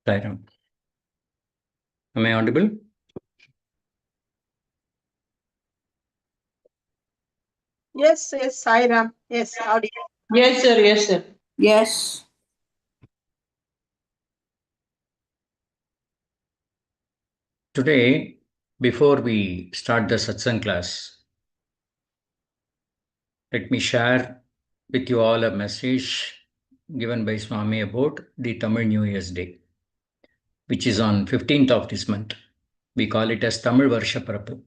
Sairam. Am I audible? Yes, Sairam. Yes, audible. Yes, sir. Yes, sir. Yes. Today, before we start the satsang class, let me share with you all a message given by Swami about the Tamil New Year's Day, which is on 15th of this month. We call it as Tamil Varsha Prabhu.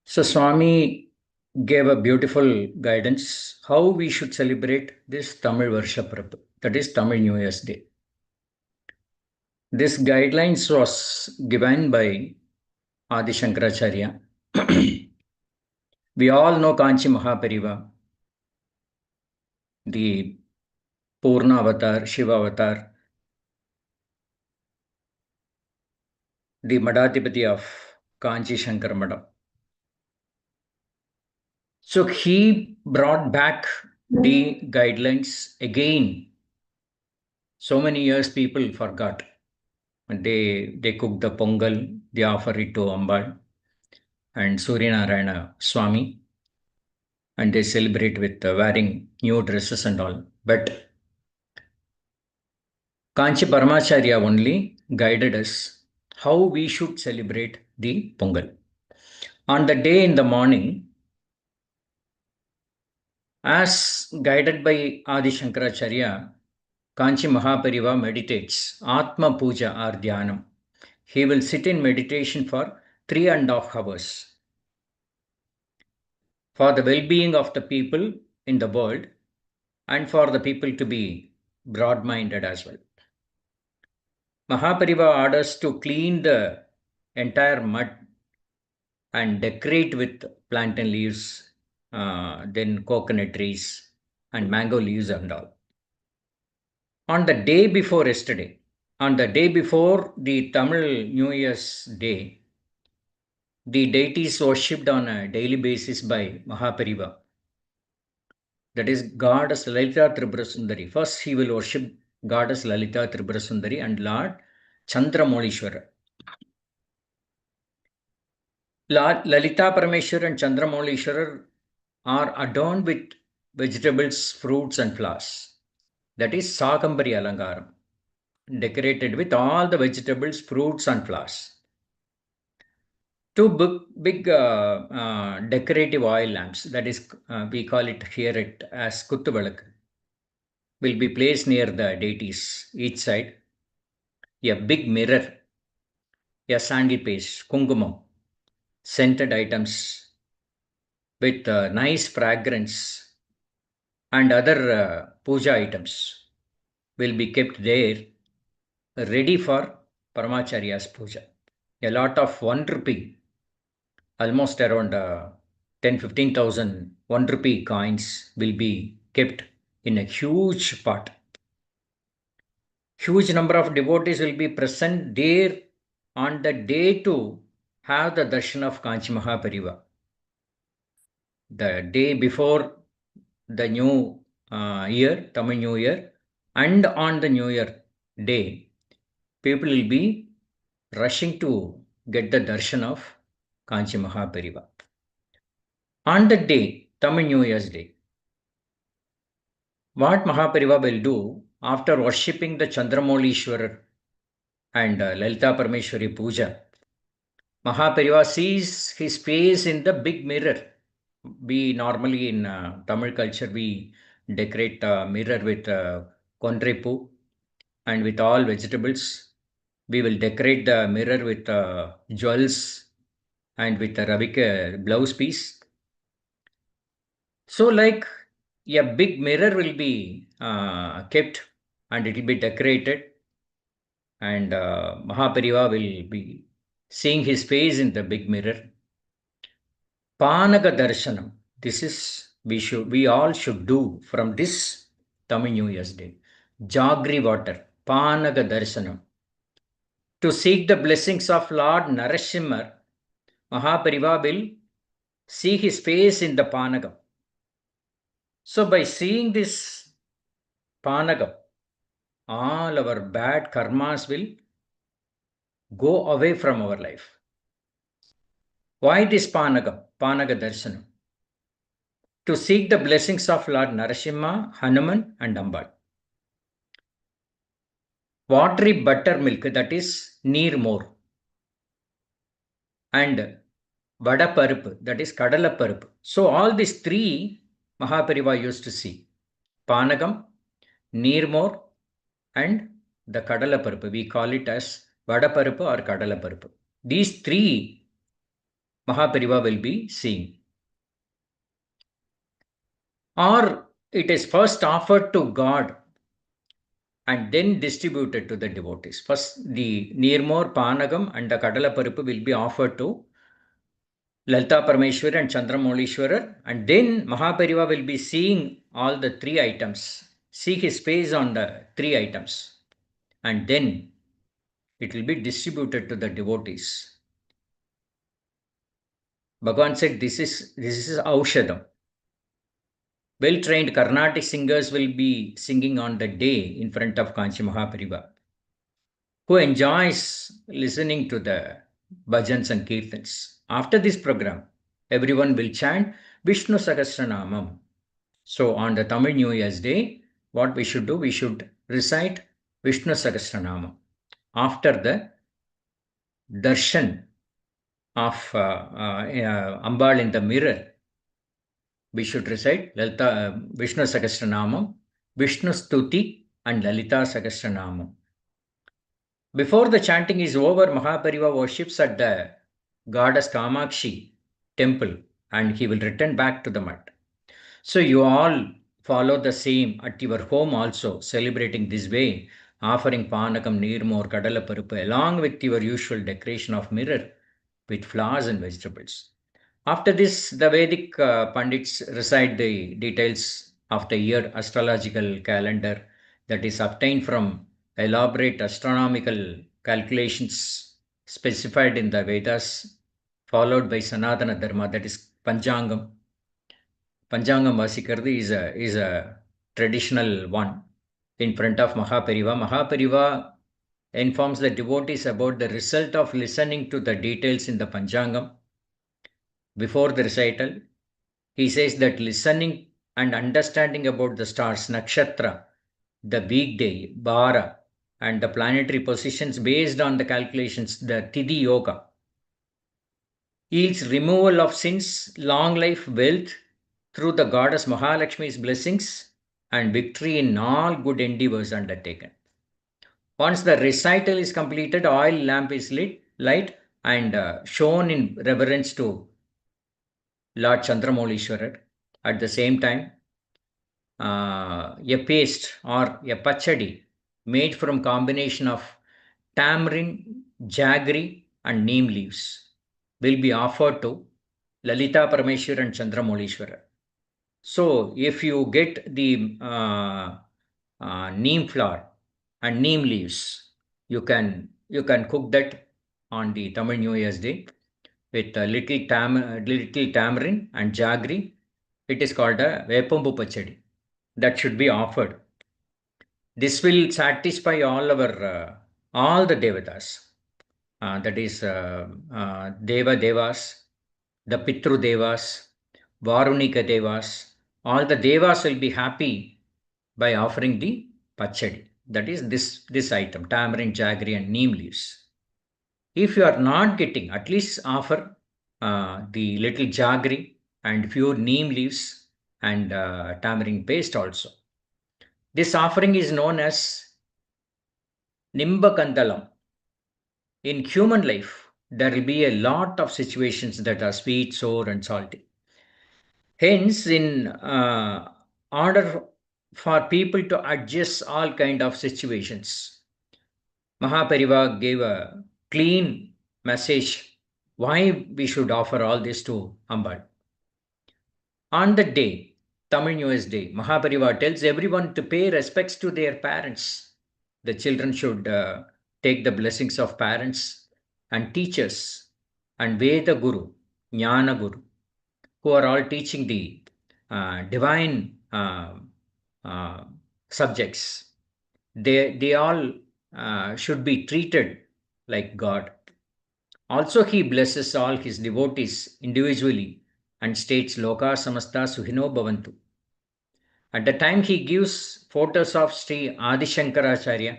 So Swami gave a beautiful guidance how we should celebrate this Tamil Varsha Prabhu, that is Tamil New Year's Day. This guidelines was given by Adi Shankaracharya. We all know Kanchi Mahapariva, the Purna Avatar, Shiva Avatar, the Madhatipati of Kanchi Shankar Madam. So he brought back the guidelines again. So many years people forgot. They cook the Pongal, they offer it to Ambal and Suryanarayana Swami, and they celebrate with wearing new dresses and all. But Kanchi Paramacharya only guided us how we should celebrate the Pongal. On the day in the morning, as guided by Adi Shankaracharya, Kanchi Mahapariva meditates Atma Puja or Dhyanam. He will sit in meditation for 3.5 hours for the well-being of the people in the world and for the people to be broad-minded as well. Mahapariva orders to clean the entire mud and decorate with plantain leaves, then coconut trees and mango leaves and all. On the day before yesterday, on the day before the Tamil New Year's Day, the deities worshipped on a daily basis by Mahapariva. That is Goddess Lalita Tripura Sundari. First, he will worship Goddess Lalita Tripura Sundari and Lord Chandramolishwara. Lalita Parameshwar and Chandramolishwar are adorned with vegetables, fruits and flowers. That is Sakambari Alangaram, decorated with all the vegetables, fruits and flowers. Two big decorative oil lamps, that is, we call it here as Kuttuvalak, will be placed near the deities, each side. A big mirror, a sandy paste, kungumam, scented items with nice fragrance and other puja items will be kept there ready for Paramacharya's puja. A lot of 1 rupee, almost around 10,000-15,000 1 rupee coins will be kept in a huge pot. Huge number of devotees will be present there on the day to have the darshan of Kanchi Mahapariva. The day before the new year, Tamil New Year, and on the New Year day, people will be rushing to get the darshan of Kanchi Mahapariva. On the day, Tamil New Year's Day, what Mahapariva will do after worshipping the Chandramolishwarar and Lalita Parameshwari Puja, Mahapariva sees his face in the big mirror. We normally in Tamil culture, we decorate mirror with kondrepu and with all vegetables. We will decorate the mirror with jewels and with a Ravika blouse piece. So like a big mirror will be kept and it will be decorated, and Mahapariva will be seeing his face in the big mirror. Panaga Darshanam. This is we all should do from this Tamil New Year's Day. Jagri water, Panaga Darshanam. To seek the blessings of Lord Narasimha, Mahapariva will see his face in the Panagam. So by seeing this Panagam, all our bad karmas will go away from our life. Why this Panaga Darshanam? To seek the blessings of Lord Narasimha, Hanuman and Ambal. Watery buttermilk, that is neer more. And vada parupu, that is kadala parupu. So all these three Mahapariva used to see. Panagam, neer more and the kadala parupu. We call it as vada parupu or kadala parupu. These three Mahapariva will be seeing. Or it is first offered to God and then distributed to the devotees. First, the Nirmor, Panagam and the Kadala Parupu will be offered to Lalita Parameshwara and Chandramolishwarar, and then Mahapariva will be seeing all the three items, see his face on the three items, and then it will be distributed to the devotees. Bhagavan said, this is Aushadam. Well-trained Carnatic singers will be singing on the day in front of Kanchi Mahapariva, who enjoys listening to the bhajans and kirtans. After this program, everyone will chant Vishnu Sahasranamam. So on the Tamil New Year's Day, what we should do? We should recite Vishnu Sahasranamam. After the darshan of Ambal in the mirror, we should recite Vishnu Sahasranamam, Vishnu Stuti and Lalita Sahasranamam. Before the chanting is over, Mahapariva worships at the goddess Kamakshi temple and he will return back to the mat. So you all follow the same at your home also, celebrating this way, offering Panakam, Nirmor, Kadala Parupu, along with your usual decoration of mirror with flowers and vegetables. After this, the Vedic Pandits recite the details of the year astrological calendar that is obtained from elaborate astronomical calculations specified in the Vedas, followed by Sanatana Dharma, that is Panchangam. Panchangam Vasikardi is a traditional one in front of Mahapariva. Mahapariva informs the devotees about the result of listening to the details in the Panchangam. Before the recital, he says that listening and understanding about the stars, nakshatra, the weekday, bara, and the planetary positions based on the calculations, the Tidhi Yoga, yields removal of sins, long life, wealth through the goddess Mahalakshmi's blessings and victory in all good endeavors undertaken. Once the recital is completed, oil lamp is light and shown in reverence to Lord Chandramolishwarar. At the same time, a paste or a pachadi made from combination of tamarind, jaggery and neem leaves will be offered to Lalita Parameshwar and Chandramolishwarar. So if you get the neem flower and neem leaves, you can cook that on the Tamil New Year's Day with a little tamarind and jaggery. It is called a Vepambu Pachadi. That should be offered. This will satisfy all the devatas. That is Deva Devas, the Pitru Devas, Varunika Devas. All the Devas will be happy by offering the Pachadi. That is this item, tamarind, jaggery and neem leaves. If you are not getting, at least offer the little jaggery and few neem leaves and tamarind paste also. This offering is known as Nimbakandalam. In human life, there will be a lot of situations that are sweet, sour and salty. Hence, in order for people to adjust all kind of situations, Mahapariva gave a clean message why we should offer all this to Ambal. On the day, Tamil New Year's Day, Mahapariva tells everyone to pay respects to their parents. The children should take the blessings of parents and teachers and Veda Guru, Jnana Guru, who are all teaching the divine subjects. They all should be treated like God. Also, he blesses all his devotees individually and states Loka Samasta Suhino Bhavantu. At the time, he gives photos of Sri Adi Shankaracharya,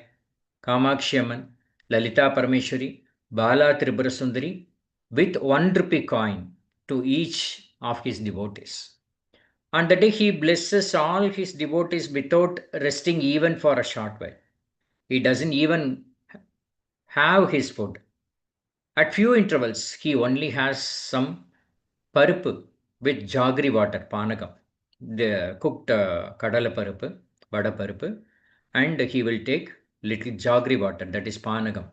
Kamakshi Amman, Lalita Parameshwari, Bala Tripura Sundari with 1 rupee coin to each of his devotees. On the day, he blesses all his devotees without resting even for a short while. He doesn't even have his food. At few intervals, he only has some parupu with jaggery water, panagam, the cooked kadala parupu, vada parupu, and he will take little jaggery water, that is panagam.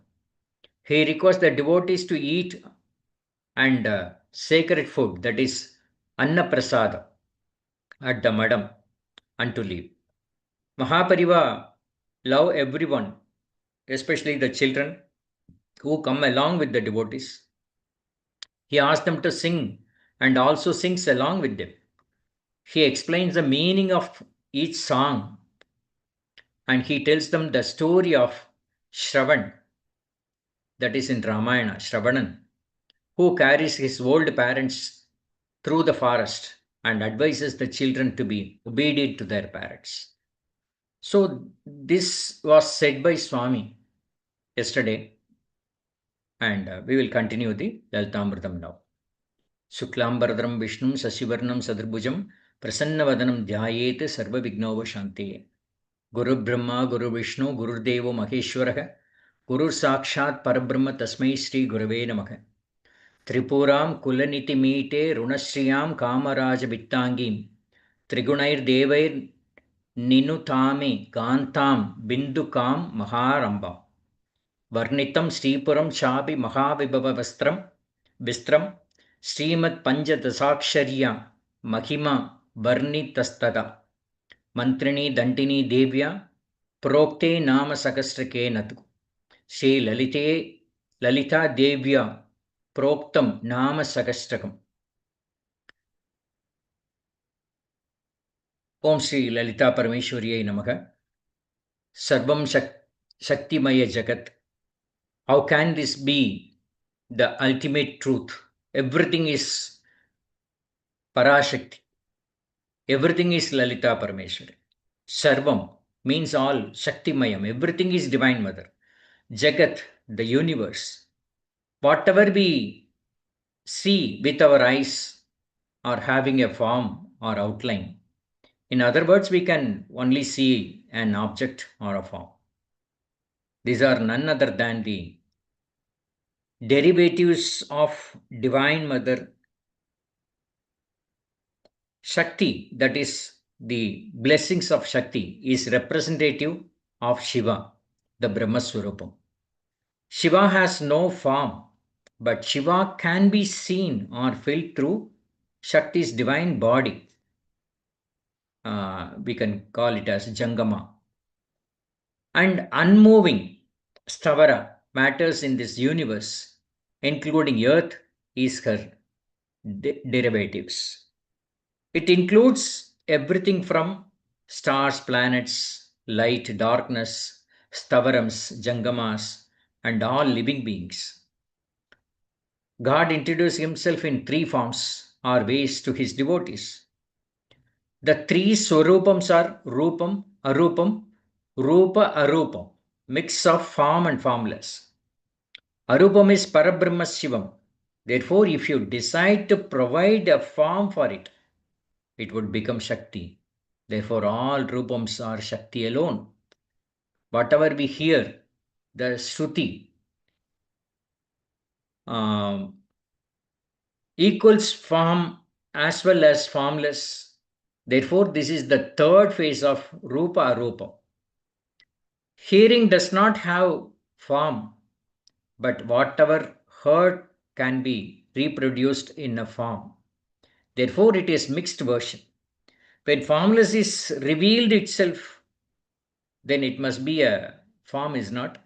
He requests the devotees to eat and sacred food, that is anna prasada, at the madam and to leave. Mahapariva love everyone, especially the children who come along with the devotees. He asks them to sing and also sings along with them. He explains the meaning of each song and he tells them the story of Shravan, that is in Ramayana, Shravanan, who carries his old parents through the forest and advises the children to be obedient to their parents. So, this was said by Swami yesterday, and we will continue the Lalithamrutham now. Shuklambaradram Vishnum Sasivarnam Sadrbhujam Prasannavadanam Dhyayet Sarvavignovashantiye. Guru Brahma, Guru Vishnu, Guru Devo Maheshwaraha, Guru Sakshat Parabrahma Tasmai Sri Gurave Namaha. Tripuram Kulaniti Meete Runashriyam Kamaraja Vittangim Trigunair Devair Ninutame Gantam Bindukam Maharamba. Varnitam Sripuram Chapi Mahavibhava Vistram Srimad Panchadasaksharya Mahima Varnitastada Mantrini Dantini Devya Prokte Nama Sakastrake Natu Shri Lalita Devya Proktam Nama Sakastrakam. Om Shri Lalita Parameshwariyai Namaha. Sarvam Shaktimaya Jagat. How can this be the ultimate truth? Everything is Parashakti. Everything is Lalita Parameshwari. Sarvam means all, Shaktimayam. Everything is Divine Mother. Jagat, the universe. Whatever we see with our eyes are having a form or outline. In other words, we can only see an object or a form. These are none other than the derivatives of Divine Mother Shakti, that is the blessings of Shakti, is representative of Shiva, the Brahma Swarupam. Shiva has no form, but Shiva can be seen or felt through Shakti's divine body. We can call it as Jangama. And unmoving Stavara matters in this universe, including Earth, is her derivatives. It includes everything from stars, planets, light, darkness, Stavarams, Jangamas, and all living beings. God introduced himself in 3 forms or ways to his devotees. The 3 Swarupams are Rupam, Arupam, Rupa, Arupam, mix of form and formless. Arupam is Parabrahma Shivam. Therefore, if you decide to provide a form for it, it would become Shakti. Therefore, all Rupams are Shakti alone. Whatever we hear, the Shruti equals form as well as formless. Therefore, this is the 3rd phase of Rupa Arupa. Hearing does not have form, but whatever heard can be reproduced in a form. Therefore, it is mixed version. When formless is revealed itself, then it must be a form, is not?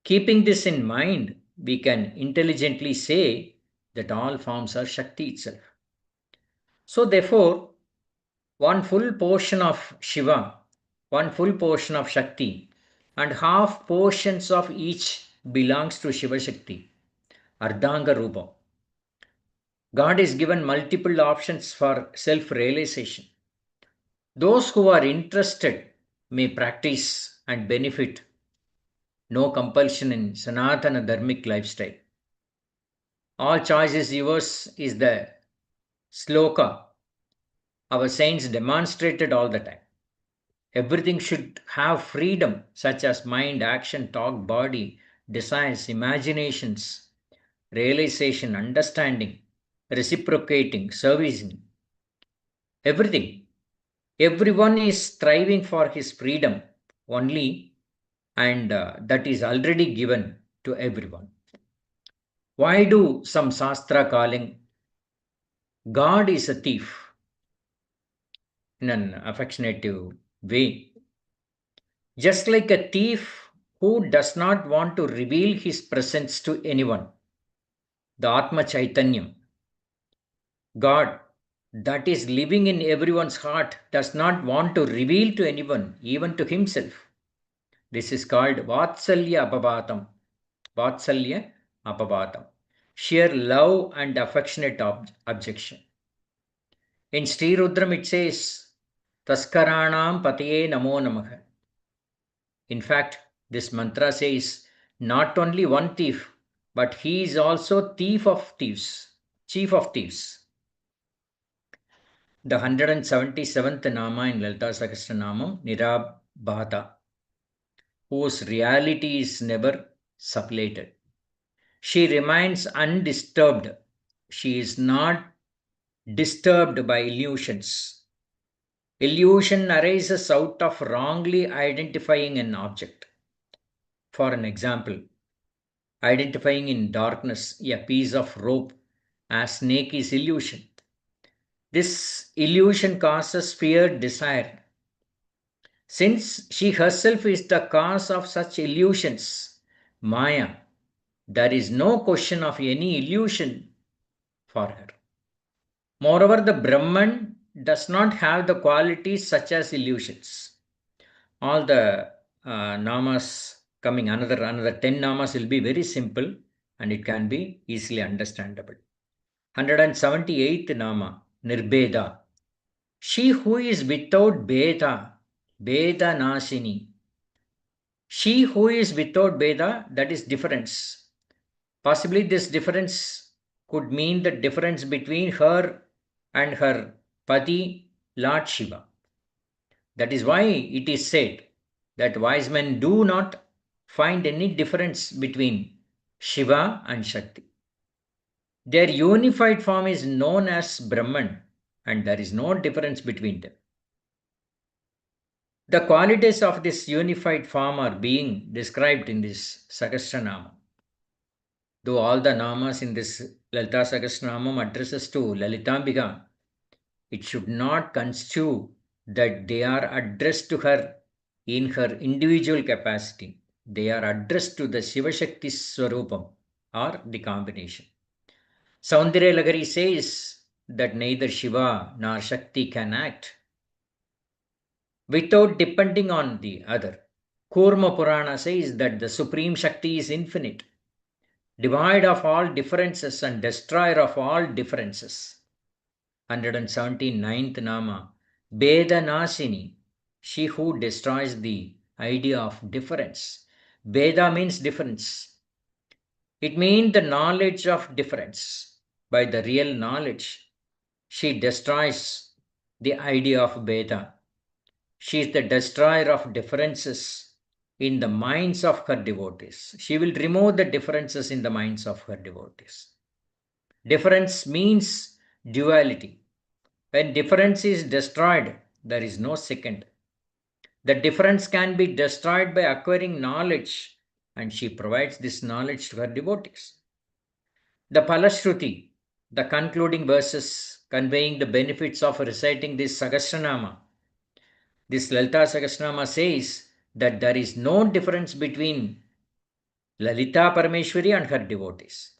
Keeping this in mind, we can intelligently say that all forms are Shakti itself. So therefore, one full portion of Shiva one full portion of Shakti, and half portions of each belongs to Shiva Shakti, Ardhanga Rupa. God is given multiple options for self-realization. Those who are interested may practice and benefit. No compulsion in Sanatana Dharmic lifestyle. All choice is yours is the sloka our saints demonstrated all the time. Everything should have freedom, such as mind, action, talk, body, desires, imaginations, realization, understanding, reciprocating, servicing. Everything. Everyone is striving for his freedom only, and that is already given to everyone. Why do some Shastra calling God is a thief in an affectionate way? Just like a thief who does not want to reveal his presence to anyone, the Atma Chaitanyam, God that is living in everyone's heart, does not want to reveal to anyone, even to himself. This is called Vatsalya Apavatam. Vatsalya Apavatam. Sheer love and affectionate objection. In Sri Rudram it says, Taskaranam Pataye Namo Namaha. In fact, this mantra says, not only one thief, but he is also thief of thieves, chief of thieves. The 177th Nama in Lalita Sahasranamam, Nirabhata, whose reality is never supplanted. She remains undisturbed. She is not disturbed by illusions. Illusion arises out of wrongly identifying an object. For an example, identifying in darkness a piece of rope as snake is illusion. This illusion causes fear, desire. Since she herself is the cause of such illusions, Maya, there is no question of any illusion for her. Moreover, the Brahman does not have the qualities such as illusions. All the namas coming, another 10 namas will be very simple and it can be easily understandable. 178th nama, Nirbeda. She who is without Beda, Beda Nashini. She who is without Beda, that is difference. Possibly this difference could mean the difference between her and her Pati, Lord Shiva. That is why it is said that wise men do not find any difference between Shiva and Shakti. Their unified form is known as Brahman, and there is no difference between them. The qualities of this unified form are being described in this Sahasranama. Though all the namas in this Lalita Sahasranamam addresses to Lalitambika, it should not construe that they are addressed to her in her individual capacity. They are addressed to the Shiva Shakti Swarupam or the combination. Saundarya Lagari says that neither Shiva nor Shakti can act without depending on the other. Kurma Purana says that the Supreme Shakti is infinite, devoid of all differences and destroyer of all differences. 179th Nama, Beda Nasini, she who destroys the idea of difference. Beda means difference. It means the knowledge of difference. By the real knowledge, she destroys the idea of Beda. She is the destroyer of differences in the minds of her devotees. She will remove the differences in the minds of her devotees. Difference means duality. When difference is destroyed, there is no second. The difference can be destroyed by acquiring knowledge, and she provides this knowledge to her devotees. The Palashruti, the concluding verses conveying the benefits of reciting this Sahasranama, this Lalita Sahasranama says that there is no difference between Lalita Parameshwari and her devotees.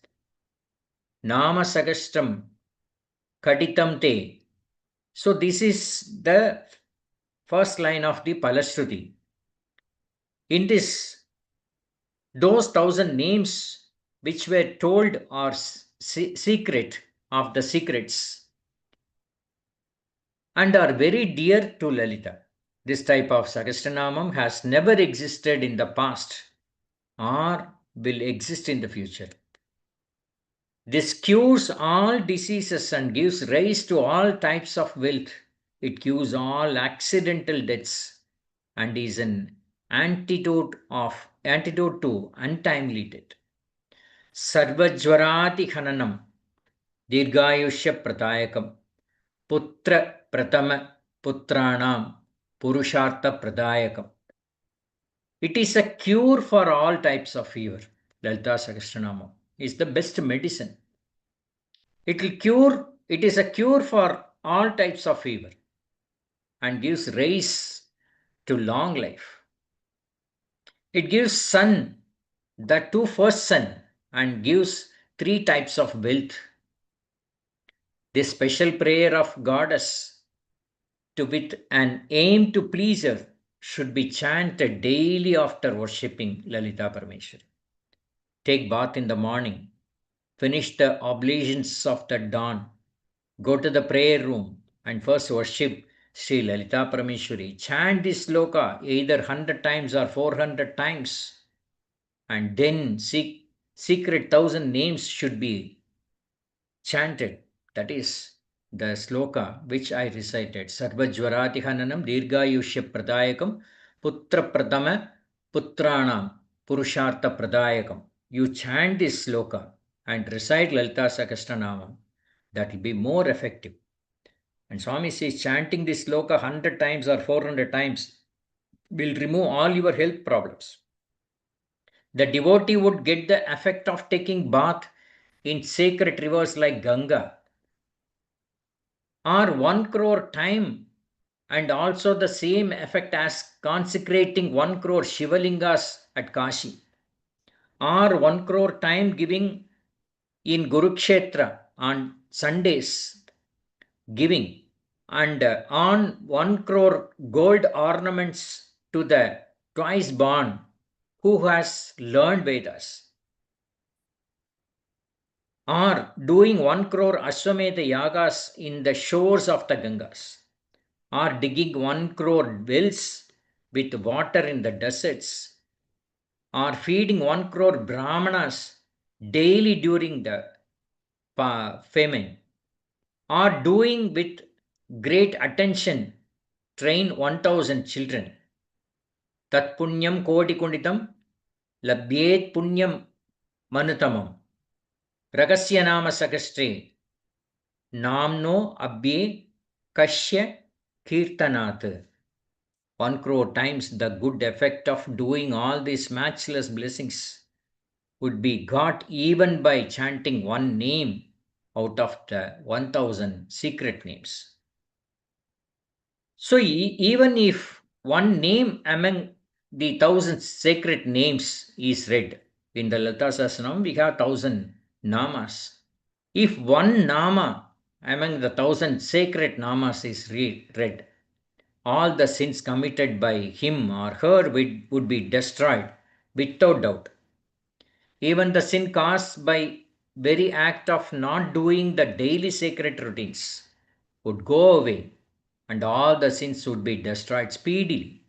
Nama Sahasram Kaditam Te. So this is the first line of the Palashruti. In this, those 1,000 names which were told are secret of the secrets and are very dear to Lalita. This type of Sahasranamam has never existed in the past or will exist in the future. This cures all diseases and gives rise to all types of wealth. It cures all accidental deaths and is an antidote to untimely death. Sarvajvarati Hananam Dirghayushya Pradayakam Putra Pratama Putranam Purushartha Pradayakam. It is a cure for all types of fever. Lalita Sahasranamam is the best medicine. It is a cure for all types of fever and gives rise to long life. It gives sun, the two first sun, and gives 3 types of wealth. This special prayer of goddess with an aim to please her should be chanted daily after worshipping Lalita Parameshwari. Take bath in the morning, finish the oblations of the dawn, go to the prayer room and first worship Sri Lalita Parameshwari. Chant this sloka either 100 times or 400 times, and then secret 1,000 names should be chanted. That is the sloka which I recited. Sarvajvarati Hananam Dirghayushya Pradayakam Putra Pradama Putranam Purushartha Pradayakam. You chant this sloka and recite Lalita Sahasranamam. That will be more effective. And Swami says chanting this sloka 100 times or 400 times will remove all your health problems. The devotee would get the effect of taking bath in sacred rivers like Ganga, or 1 crore time, and also the same effect as consecrating 1 crore Shivalingas at Kashi, or 1 crore time giving in Kurukshetra on Sundays, giving, and on 1 crore gold ornaments to the twice born who has learned Vedas, or doing 1 crore Ashwamedha yagas in the shores of the Gangas, or digging 1 crore wells with water in the deserts, or feeding 1 crore Brahmanas daily during the famine, or doing with great attention train 1,000 children. Tat punyam koti kunditam labhyet punyam manutamam ragasya nama sakastre namno abhye kashya kirtanat. 1 crore times the good effect of doing all these matchless blessings would be got even by chanting one name out of the 1,000 secret names. So even if one name among the 1,000 sacred names is read, in the Lalita Sahasranam we have 1,000 namas. If one nama among the 1,000 sacred namas is read, all the sins committed by him or her would be destroyed without doubt. Even the sin caused by very act of not doing the daily sacred routines would go away, and all the sins would be destroyed speedily.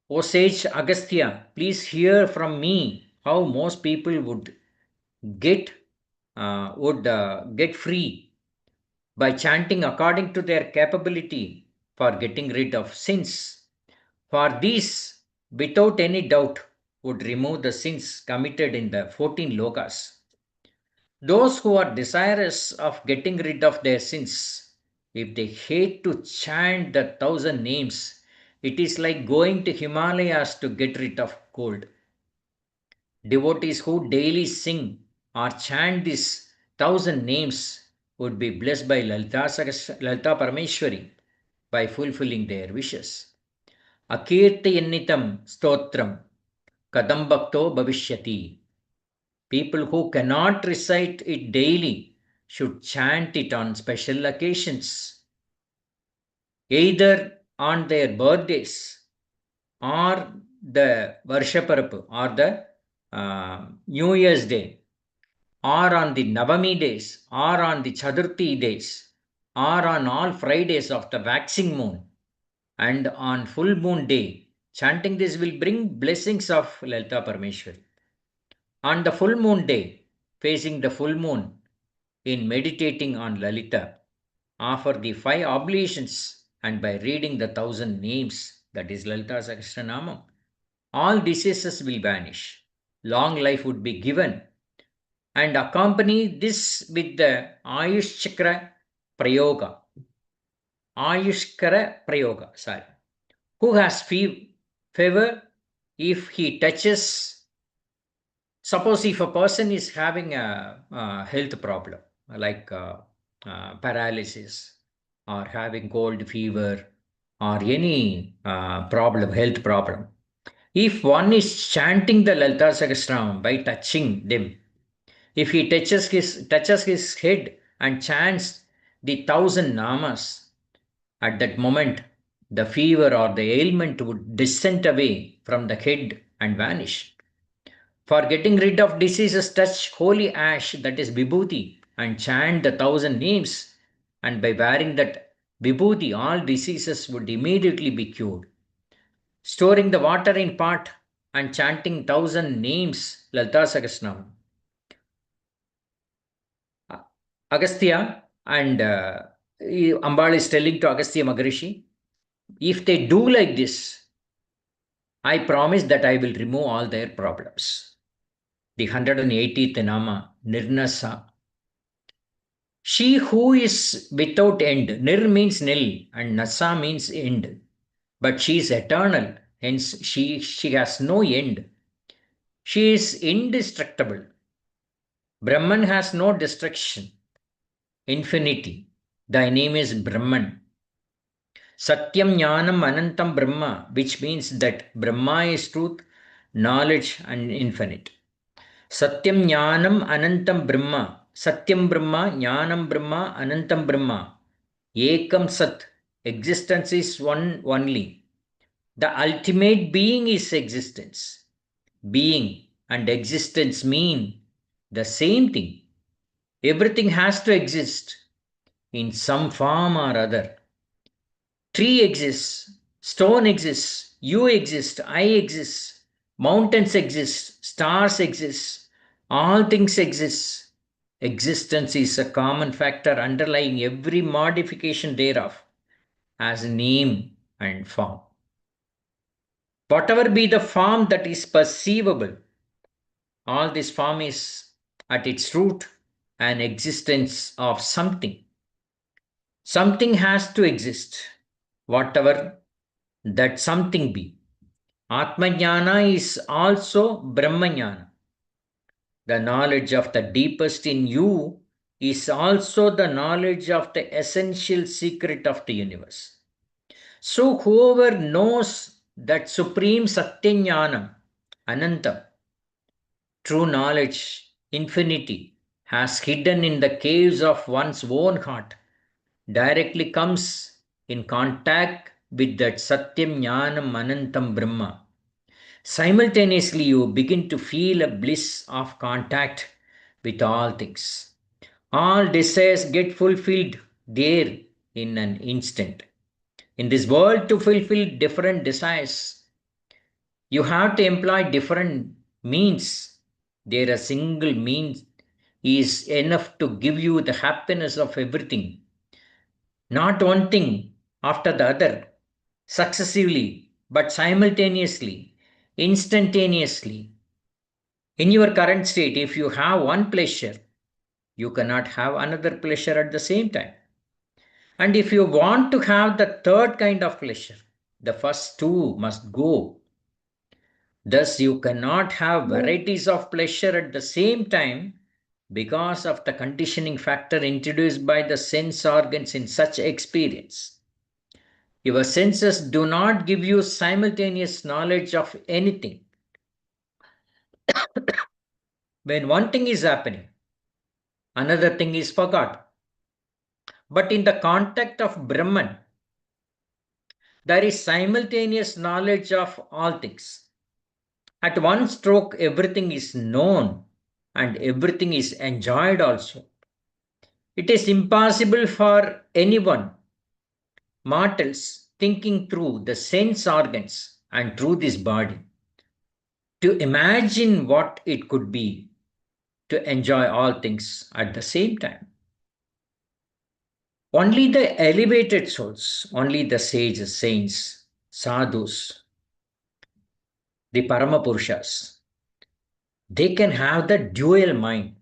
O sage Agastya, please hear from me how most people would get free by chanting according to their capability for getting rid of sins. For these, without any doubt, would remove the sins committed in the 14 lokas. Those who are desirous of getting rid of their sins, if they hate to chant the 1,000 names, it is like going to Himalayas to get rid of cold. Devotees who daily sing or chant these 1,000 names would be blessed by Lalita Parameshwari by fulfilling their wishes. Akirtayannitam stotram kadambhakto bhavishyati. People who cannot recite it daily should chant it on special occasions. Either on their birthdays or the Varshaparapu or the New Year's Day or on the Navami days or on the Chaturthi days or on all Fridays of the waxing moon and on full moon day, chanting this will bring blessings of Lalita Parameshwari. On the full moon day, facing the full moon, in meditating on Lalita, offer the 5 oblations and by reading the 1,000 names, that is Lalita Sahasranamam, all diseases will vanish. Long life would be given. And accompany this with the Ayush Chakra Prayoga. Ayushkara Prayoga, sorry. Who has fever? If he touches, suppose if a person is having a health problem like paralysis or having cold fever or any health problem, if one is chanting the Lalita Sahasranam by touching them, if he touches his head and chants the 1,000 namas, at that moment the fever or the ailment would descend away from the head and vanish. For getting rid of diseases, touch holy ash, that is vibhuti, and chant the 1,000 names. And by wearing that vibhuti, all diseases would immediately be cured. Storing the water in pot and chanting 1,000 names, Lalita Sahasranam. Agastya and Ambal is telling to Agastya Maharishi, if they do like this, I promise that I will remove all their problems. The 180th Nama, Nirnasa. She who is without end, Nir means nil and Nasa means end. But she is eternal, hence she has no end. She is indestructible. Brahman has no destruction. Infinity. Thy name is Brahman. Satyam Jnanam Anantam Brahma, which means that Brahma is truth, knowledge and infinite. Satyam Jnanam Anantam Brahma. Satyam Brahma, Jnanam Brahma, Anantam Brahma. Ekam Sat. Existence is one only. The ultimate being is existence. Being and existence mean the same thing. Everything has to exist in some form or other. Tree exists, stone exists, you exist, I exist, mountains exist, stars exist, all things exist. Existence is a common factor underlying every modification thereof as name and form. Whatever be the form that is perceivable, all this form is at its root an existence of something. Something has to exist, whatever that something be. Atmajnana is also Brahmajnana. The knowledge of the deepest in you is also the knowledge of the essential secret of the universe. So whoever knows that supreme Satyajnanam, Anantam, true knowledge, infinity, has hidden in the caves of one's own heart, directly comes in contact with that Satyam Jnanam Anantam Brahma. Simultaneously, you begin to feel a bliss of contact with all things. All desires get fulfilled there in an instant. In this world, to fulfill different desires, you have to employ different means. There a single means is enough to give you the happiness of everything. Not one thing after the other, successively, but simultaneously, instantaneously. In your current state, if you have one pleasure, you cannot have another pleasure at the same time. And if you want to have the third kind of pleasure, the first two must go. Thus, you cannot have varieties of pleasure at the same time because of the conditioning factor introduced by the sense organs in such experience. Your senses do not give you simultaneous knowledge of anything. When one thing is happening, another thing is forgot. But in the contact of Brahman, There is simultaneous knowledge of all things. At one stroke, everything is known and everything is enjoyed also. It is impossible for anyone, mortals, thinking through the sense organs and through this body, to imagine what it could be to enjoy all things at the same time. Only the elevated souls, only the sages, saints, sadhus, the Paramapurushas, they can have the dual mind.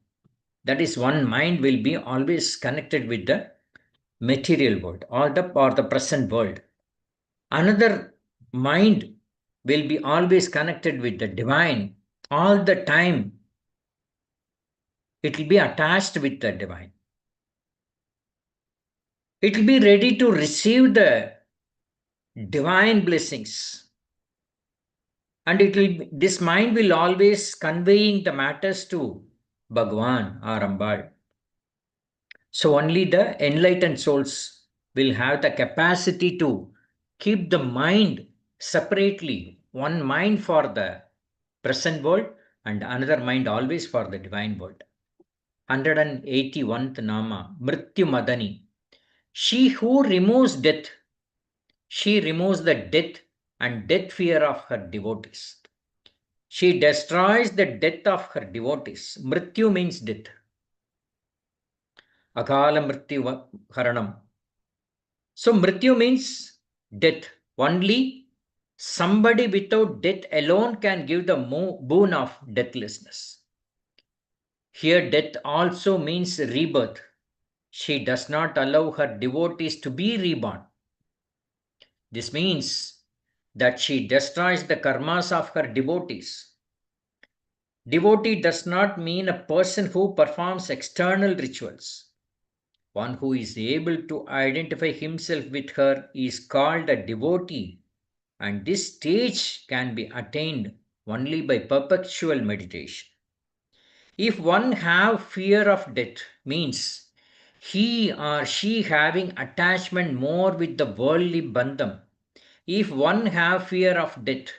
That is, one mind will be always connected with the material world or the present world. Another mind will be always connected with the divine all the time. It will be attached with the divine. It will be ready to receive the divine blessings. And this mind will always conveying the matters to Bhagawan or Ambal. So only the enlightened souls will have the capacity to keep the mind separately, one mind for the present world and another mind always for the divine world. 181th Nama, Mrityu Madani. She who removes death, she removes the death and death fear of her devotees. She destroys the death of her devotees. Mrityu means death. Akala Mrityu Haranam. So Mrityu means death. Only somebody without death alone can give the boon of deathlessness. Here death also means rebirth. She does not allow her devotees to be reborn. This means that she destroys the karmas of her devotees. Devotee does not mean a person who performs external rituals. One who is able to identify himself with her is called a devotee, and this stage can be attained only by perpetual meditation. If one have fear of death, means he or she having attachment more with the worldly bandham. If one have fear of death,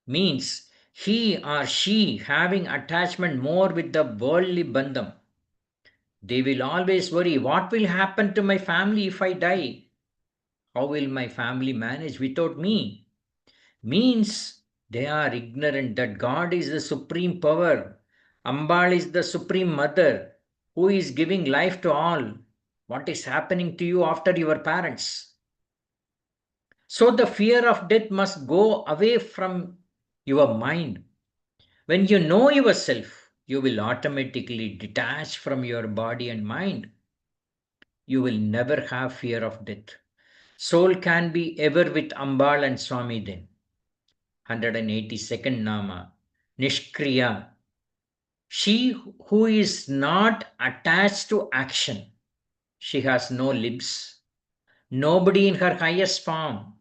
means he or she having attachment more with the worldly bandham. They will always worry, what will happen to my family if I die? How will my family manage without me? Means they are ignorant that God is the supreme power. Ambal is the supreme mother who is giving life to all. What is happening to you after your parents? So the fear of death must go away from your mind. When you know yourself, you will automatically detach from your body and mind. You will never have fear of death. Soul can be ever with Ambal and Swami then. 182nd Nama, Nishkriya. She who is not attached to action. She has no limbs. Nobody in her highest form.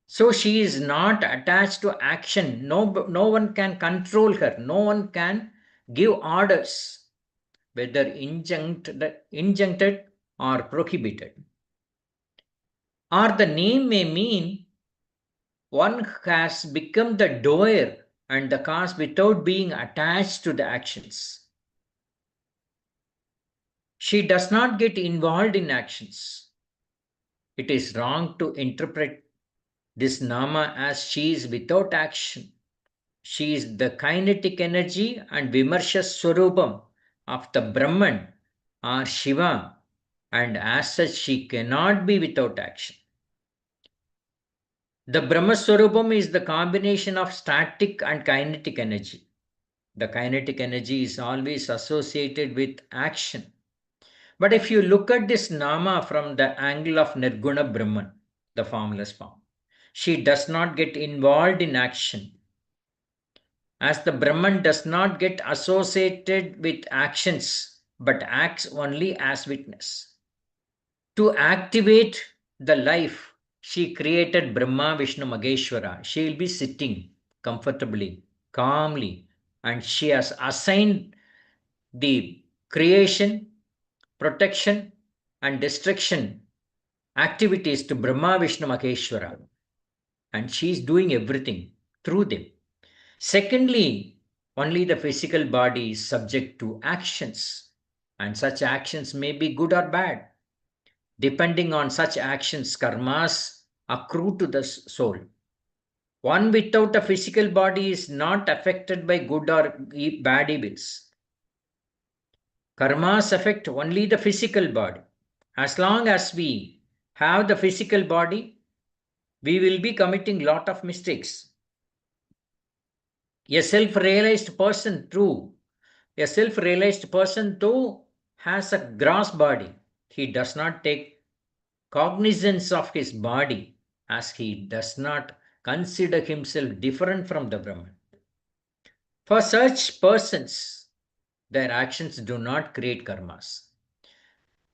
So she is not attached to action. No one can control her. No one can give orders, whether injuncted or prohibited. Or the name may mean one has become the doer and the cause without being attached to the actions. She does not get involved in actions. It is wrong to interpret this Nama as she is without action. She is the kinetic energy and Vimarsha Swarupam of the Brahman or Shiva, and as such she cannot be without action. The Brahma Swarupam is the combination of static and kinetic energy. The kinetic energy is always associated with action. But if you look at this Nama from the angle of Nirguna Brahman, the formless form, she does not get involved in action. As the Brahman does not get associated with actions, but acts only as witness. To activate the life, she created Brahma, Vishnu, Mageshwara. She will be sitting comfortably, calmly, and she has assigned the creation, protection, and destruction activities to Brahma, Vishnu, Maheshwara, and she is doing everything through them. Secondly, only the physical body is subject to actions, and such actions may be good or bad. Depending on such actions, karmas accrue to the soul. One without a physical body is not affected by good or bad evils. Karmas affect only the physical body. As long as we have the physical body, we will be committing lot of mistakes. A self-realized person too has a gross body. He does not take cognizance of his body, as he does not consider himself different from the Brahman. For such persons, their actions do not create karmas.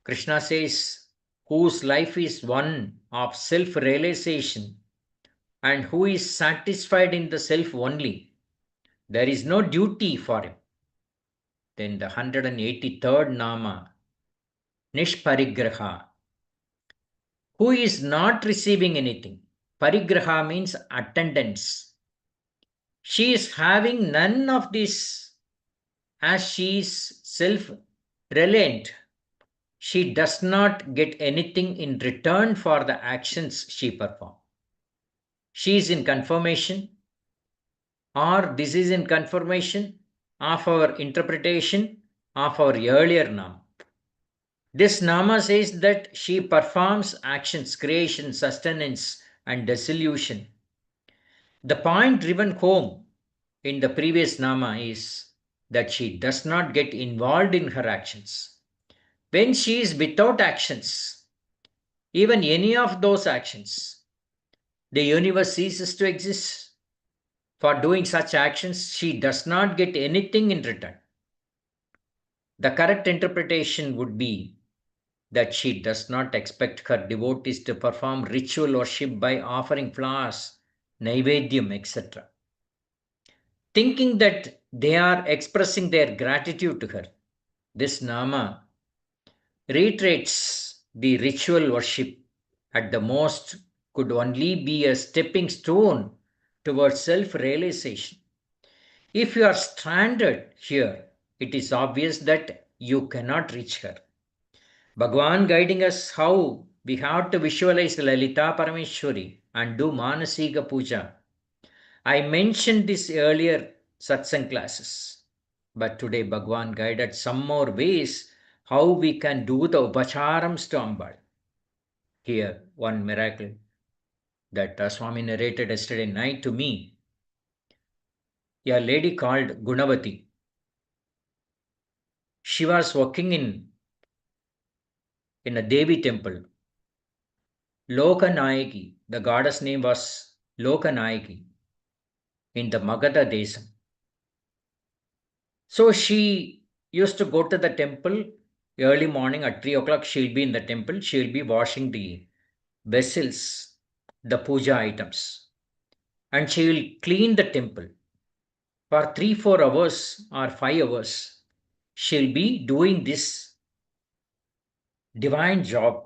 Krishna says, whose life is one of self-realization and who is satisfied in the self only, there is no duty for him. Then the 183rd Nama, Nishparigraha, who is not receiving anything. Parigraha means attendance. She is having none of this, as she is self-reliant. She does not get anything in return for the actions she performs. She is in confirmation, or this is in confirmation of our interpretation of our earlier Nama. This Nama says that she performs actions, creation, sustenance, and dissolution. The point driven home in the previous Nama is that she does not get involved in her actions. When she is without actions, even any of those actions, the universe ceases to exist. For doing such actions, she does not get anything in return. The correct interpretation would be that she does not expect her devotees to perform ritual worship by offering flowers, naivedyam, etc., thinking that they are expressing their gratitude to her. This Nama reiterates the ritual worship at the most could only be a stepping stone towards self-realization. If you are stranded here, it is obvious that you cannot reach her. Bhagawan guiding us how we have to visualize Lalita Parameshwari and do Manasika Puja. I mentioned this earlier satsang classes, but today Bhagawan guided some more ways how we can do the Upacharams to Ambal. Here, one miracle that Swami narrated yesterday night to me. A lady called Gunavati. She was working in a Devi temple. Lokanayaki, the goddess name was Lokanayaki, in the Magadha Desam. So she used to go to the temple early morning at 3 o'clock. She'll be in the temple. She'll be washing the vessels, the puja items, and she will clean the temple. For 3-4 hours or 5 hours, she'll be doing this divine job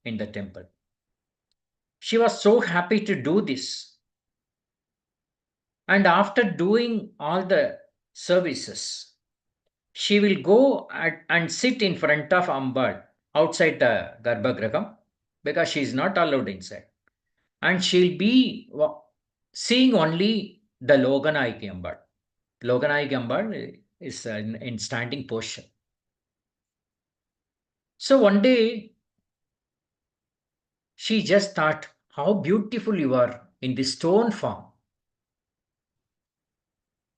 in the temple. She was so happy to do this. And after doing all the services, she will go and sit in front of Ambal outside the Garbhagraham because she is not allowed inside. And she'll be seeing only the Loganayaki Ambal. Loganayaki Ambal is in standing posture. So one day, she just thought, how beautiful you are in this stone form.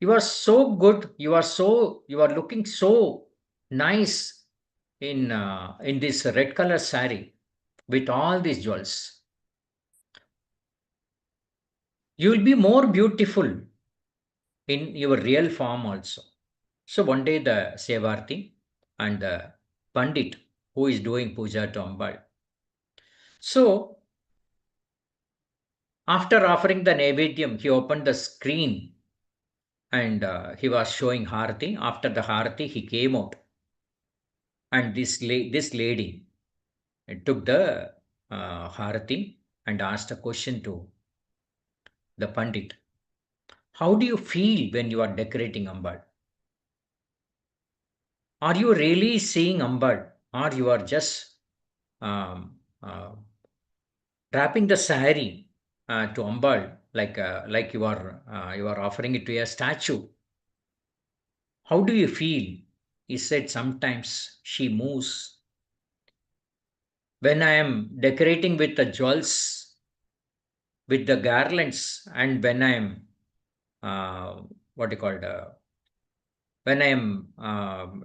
You are so good. You are looking so nice in this red color sari with all these jewels. You will be more beautiful in your real form also. So one day the Sevarti and the Pandit who is doing puja to Ambal. So after offering the Naivedyam, he opened the screen and he was showing Harati. After the Harati, he came out. And this lady took the Harati and asked a question to the Pandit. How do you feel when you are decorating Ambal? Are you really seeing Ambal, or you are just um, uh, wrapping the sari to Ambal like you are offering it to a statue? How do you feel? He said, sometimes she moves. When I am decorating with the jewels, with the garlands, and when I am what you call when I am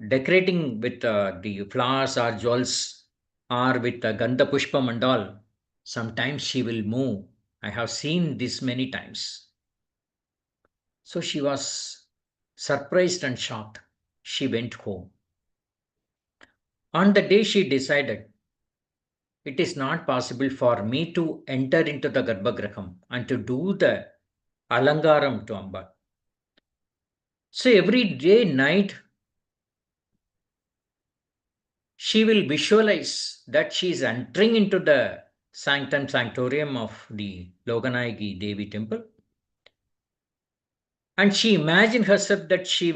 decorating with the flowers or jewels or with the gandha pushpam and all, sometimes she will move. I have seen this many times. So she was surprised and shocked. She went home. On the day she decided, it is not possible for me to enter into the Garbhagraham and to do the Alangaram to Amba. So every day, night, she will visualize that she is entering into the sanctum sanctorium of the Loganayagi Devi temple. And she imagined herself that she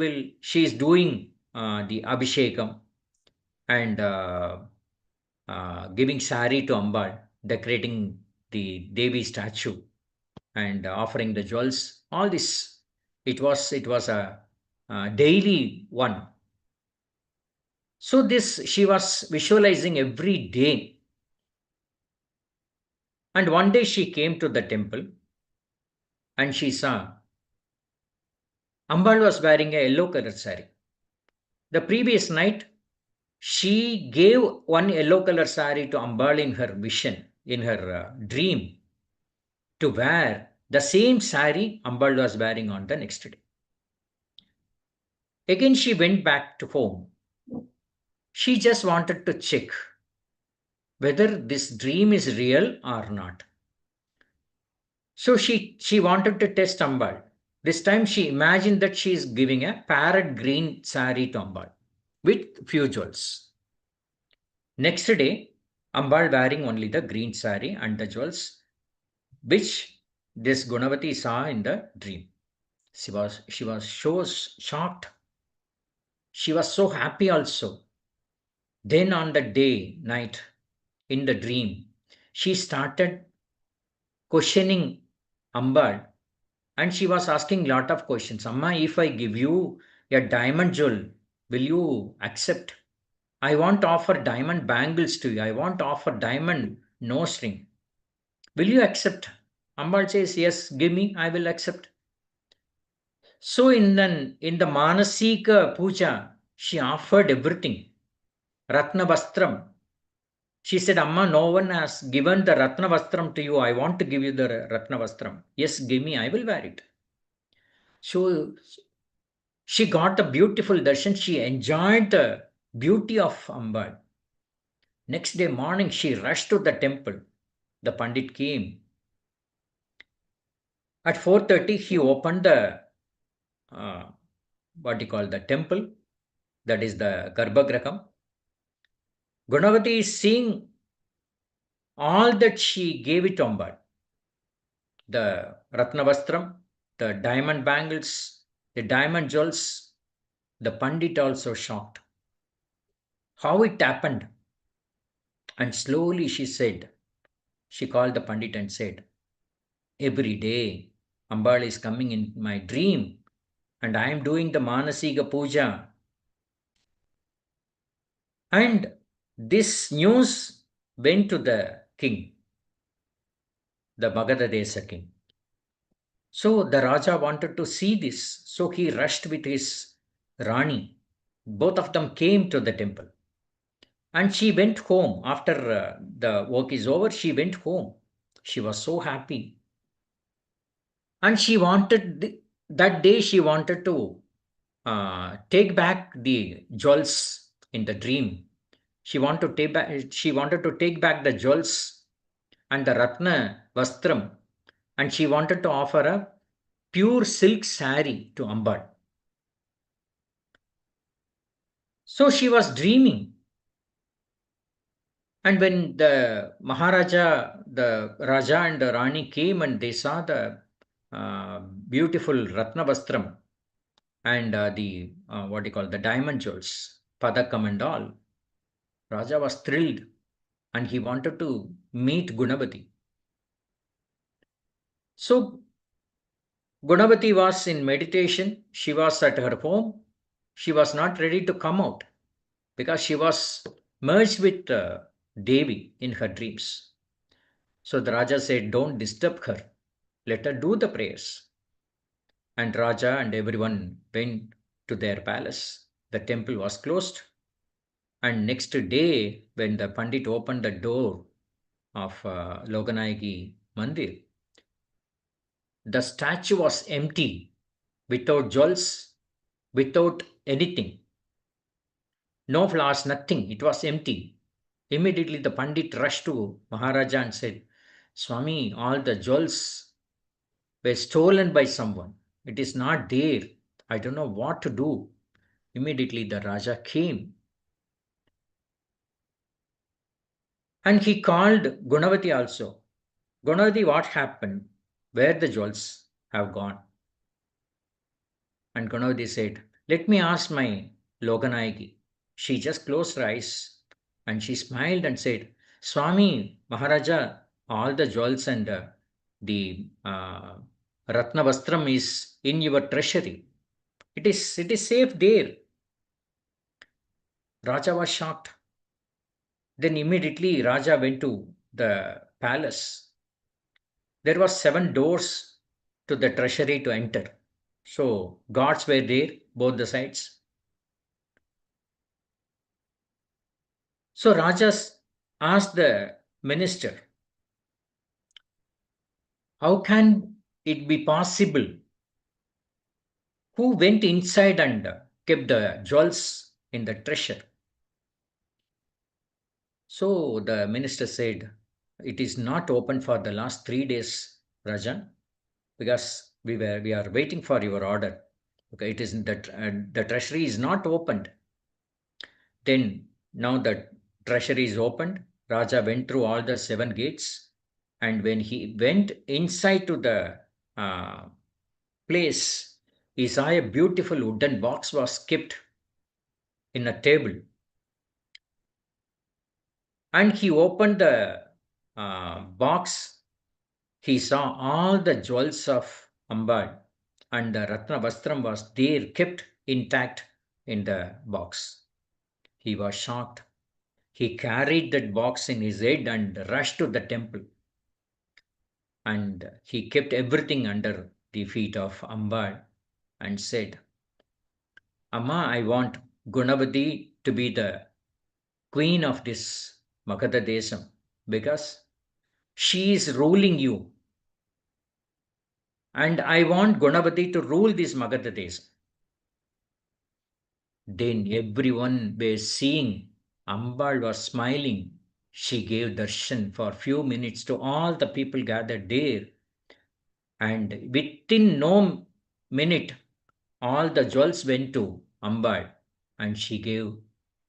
is doing the Abhishekam and giving sari to Ambal, decorating the Devi statue and offering the jewels. All this, it was a daily one. So this she was visualizing every day. And one day she came to the temple and she saw Ambal was wearing a yellow color sari. The previous night, she gave one yellow color sari to Ambal in her vision, in her dream, to wear the same sari Ambal was wearing on the next day. Again, she went back to home. She just wanted to check whether this dream is real or not. So she wanted to test Ambal. This time she imagined that she is giving a parrot green sari to Ambal with few jewels. Next day, Ambal wearing only the green sari and the jewels, which this Gunavati saw in the dream. She was so shocked. She was so happy also. Then on the day, night, in the dream, she started questioning Ambal and she was asking lot of questions. Amma, if I give you a diamond jewel, will you accept? I want to offer diamond bangles to you. I want to offer diamond nose ring. Will you accept? Ambal says, yes, give me, I will accept. So in the Manasika Puja, she offered everything. Ratna Vastram. She said, Amma, no one has given the Ratna Vastram to you. I want to give you the Ratna Vastram. Yes, give me, I will wear it. So she got a beautiful darshan. She enjoyed the beauty of Ambal. Next day morning, she rushed to the temple. The Pandit came. At 4:30, he opened the what you call the temple, that is the Garbhagraham. Gunavati is seeing all that she gave it Ambal. The Ratnavastram, the diamond bangles, the diamond jewels. The Pandit also shocked. How it happened? And slowly she said, she called the Pandit and said, every day Ambal is coming in my dream and I am doing the Manasika Puja. And this news went to the king, the Magadha Desa king. So the Raja wanted to see this. So he rushed with his Rani. Both of them came to the temple. And she went home. After the work is over, she went home. She was so happy. And she wanted, that day she wanted to take back the jewels in the dream. She wanted to take back the jewels and the Ratna Vastram. And she wanted to offer a pure silk sari to Ambal. So she was dreaming. And when the Maharaja, the Raja and the Rani came and they saw the beautiful Ratna Vastram and the what do you call the diamond jewels, Padakam and all, Raja was thrilled and he wanted to meet Gunavati. So Gunavati was in meditation. She was at her home. She was not ready to come out because she was merged with Devi in her dreams. So the Raja said, don't disturb her. Let her do the prayers. And Raja and everyone went to their palace. The temple was closed. And next day, when the Pandit opened the door of Loganayagi Mandir, the statue was empty, without jewels, without anything. No flowers, nothing. It was empty. Immediately the Pandit rushed to Maharaja and said, Swami, all the jewels were stolen by someone. It is not there. I don't know what to do. Immediately the Raja came and he called Gunavati also. Gunavati, what happened? Where the jewels have gone? And Gunavati said, let me ask my Loganayaki. She just closed her eyes and she smiled and said, Swami, Maharaja, all the jewels and the Ratna Vastram is in your treasury. It is safe there. Raja was shocked. Then immediately Raja went to the palace. There were 7 doors to the treasury to enter. So guards were there, both the sides. So Raja asked the minister, how can it be possible? Who went inside and kept the jewels in the treasure? So the minister said, it is not open for the last 3 days, Raja, because we are waiting for your order. Okay, it is the treasury is not opened. Then now the treasury is opened. Raja went through all the 7 gates, and when he went inside to the place, he saw a beautiful wooden box was kept in a table. And he opened the box. He saw all the jewels of Ambal and the Ratna Vastram was there kept intact in the box. He was shocked. He carried that box in his head and rushed to the temple. And he kept everything under the feet of Ambal and said, Amma, I want Gunavati to be the queen of this Magadha Desam because she is ruling you. And I want Gunavati to rule this Magadha Desam. Then everyone was seeing Ambal was smiling. She gave darshan for few minutes to all the people gathered there. And within no minute, all the jewels went to Ambal and she gave